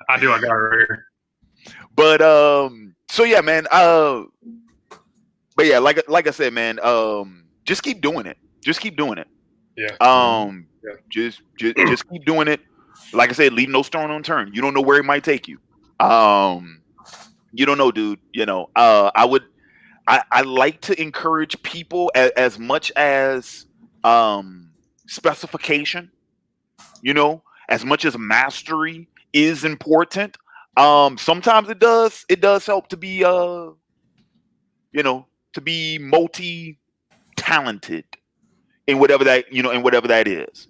I do. I got it right here. But so yeah, man. But yeah, like I said, man. Just keep doing it. Just keep doing it. Yeah. Just keep doing it. Like I said, leave no stone unturned. You don't know where it might take you. You don't know, dude. I like to encourage people as much as specification. As much as mastery is important. Sometimes it does help to be multi-talented in whatever that is,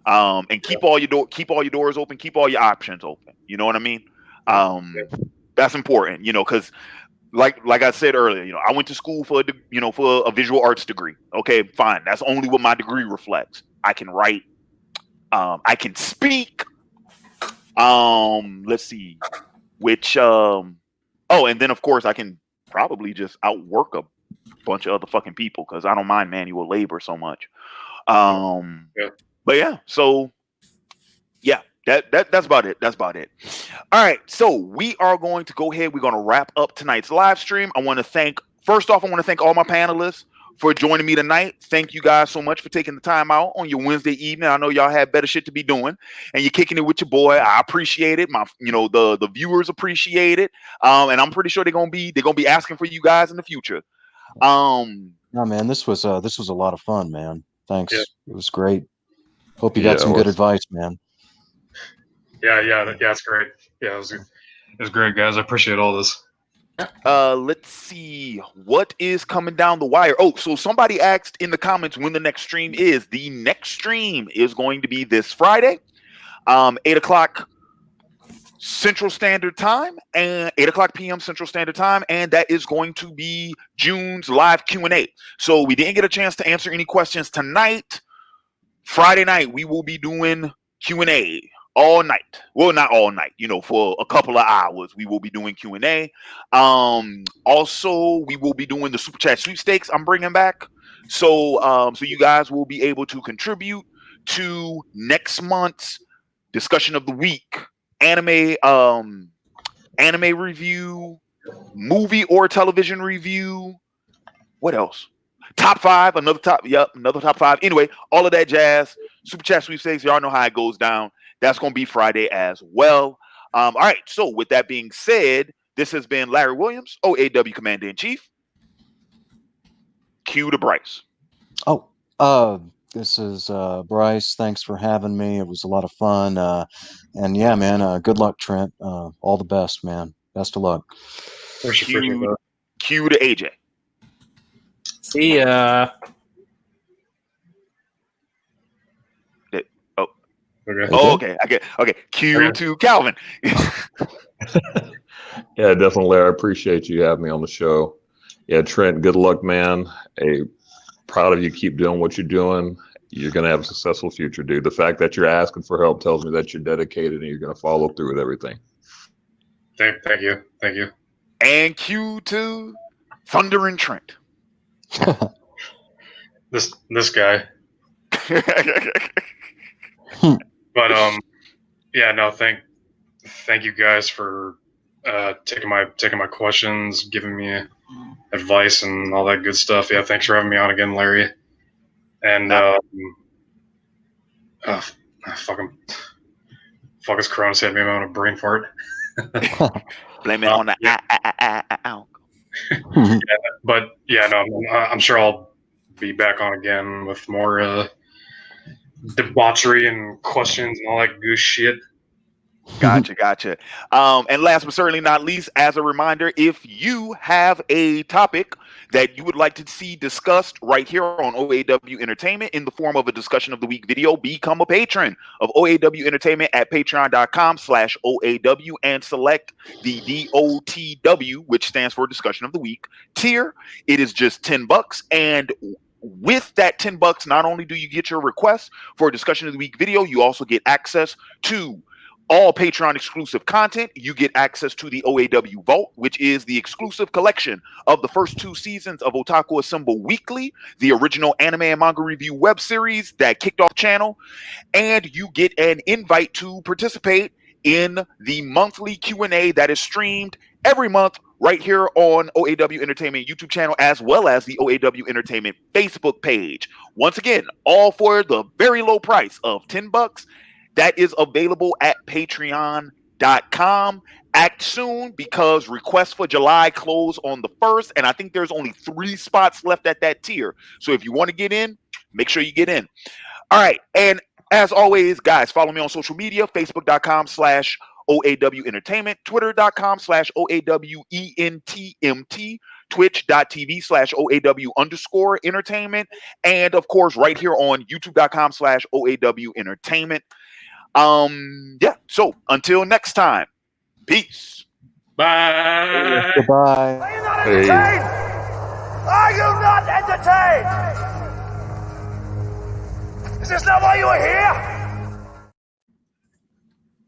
and keep all your doors open, keep all your options open. You know what I mean? That's important, because like I said earlier, I went to school for a visual arts degree. Okay, fine. That's only what my degree reflects. I can write, I can speak. Let's see, which and then of course I can probably just outwork a bunch of other fucking people because I don't mind manual labor so much. But yeah, so yeah, that's about it. That's about it. All right, so we are going to go ahead. We're going to wrap up tonight's live stream. I want to thank all my panelists for joining me tonight. Thank you guys so much for taking the time out on your Wednesday evening. I know y'all have better shit to be doing, and you're kicking it with your boy. I appreciate it. The viewers appreciate it, and I'm pretty sure they're gonna be asking for you guys in the future. No, man, this was a lot of fun, man. Thanks. Yeah. It was great. Hope you got some good advice, man. Yeah, it's great. Yeah, it was great, guys. I appreciate all this. Let's see what is coming down the wire. Oh, so somebody asked in the comments when the next stream is. The next stream is going to be this Friday, 8:00 Central Standard Time, and 8:00 p.m. Central Standard Time, and that is going to be June's live Q&A. So we didn't get a chance to answer any questions tonight. Friday night we will be doing Q&A all night. Well, not all night, for a couple of hours we will be doing Q&A. Also we will be doing the super chat sweepstakes I'm bringing back. So you guys will be able to contribute to next month's discussion of the week, anime review, movie or television review. What else? Top 5, another top 5. Anyway, all of that jazz. Super chat sweepstakes, y'all know how it goes down. That's going to be Friday as well. All right, so with that being said, this has been Larry Williams, OAW Commander-in-Chief. Cue to Bryce. This is Bryce. Thanks for having me. It was a lot of fun. And yeah, man, good luck, Trent. All the best, man. Best of luck. Cue to AJ. See ya. Okay. Oh, okay. I get. Okay. Q to Calvin. Yeah, definitely, Larry. I appreciate you having me on the show. Yeah, Trent, good luck, man. Hey, proud of you. Keep doing what you're doing. You're going to have a successful future, dude. The fact that you're asking for help tells me that you're dedicated and you're going to follow through with everything. Thank you. Thank you. And Q to Thunder and Trent. This guy. But yeah, no, thank you guys for taking my questions, giving me advice and all that good stuff. Yeah, thanks for having me on again, Larry. And fucking fuck his Corona's hit me. I'm on a brain fart. Blame it on the Yeah, but yeah, no, I'm sure I'll be back on again with more debauchery and questions and all that goose shit. Gotcha. And last but certainly not least, as a reminder, if you have a topic that you would like to see discussed right here on OAW Entertainment in the form of a discussion of the week video, become a patron of OAW Entertainment at patreon.com/OAW and select the DOTW, which stands for Discussion of the Week tier. It is just $10, and with that $10, not only do you get your request for a discussion of the week video, you also get access to all Patreon exclusive content. You get access to the OAW Vault, which is the exclusive collection of the first 2 seasons of Otaku Assemble Weekly, the original anime and manga review web series that kicked off the channel. And you get an invite to participate in the monthly Q&A that is streamed every month right here on OAW Entertainment YouTube channel, as well as the OAW Entertainment Facebook page. Once again, all for the very low price of $10. That is available at patreon.com. Act soon, because requests for July close on the 1st, and I think there's only 3 spots left at that tier. So if you want to get in, make sure you get in. All right, and as always, guys, follow me on social media, facebook.com/OAW Entertainment, twitter.com/OAWENTMT, twitch.tv/OAW_entertainment, and of course, right here on youtube.com/OAW Entertainment. Yeah, so until next time, peace. Bye. Goodbye. Are you not entertained? Are you not entertained? Is this not why you are here?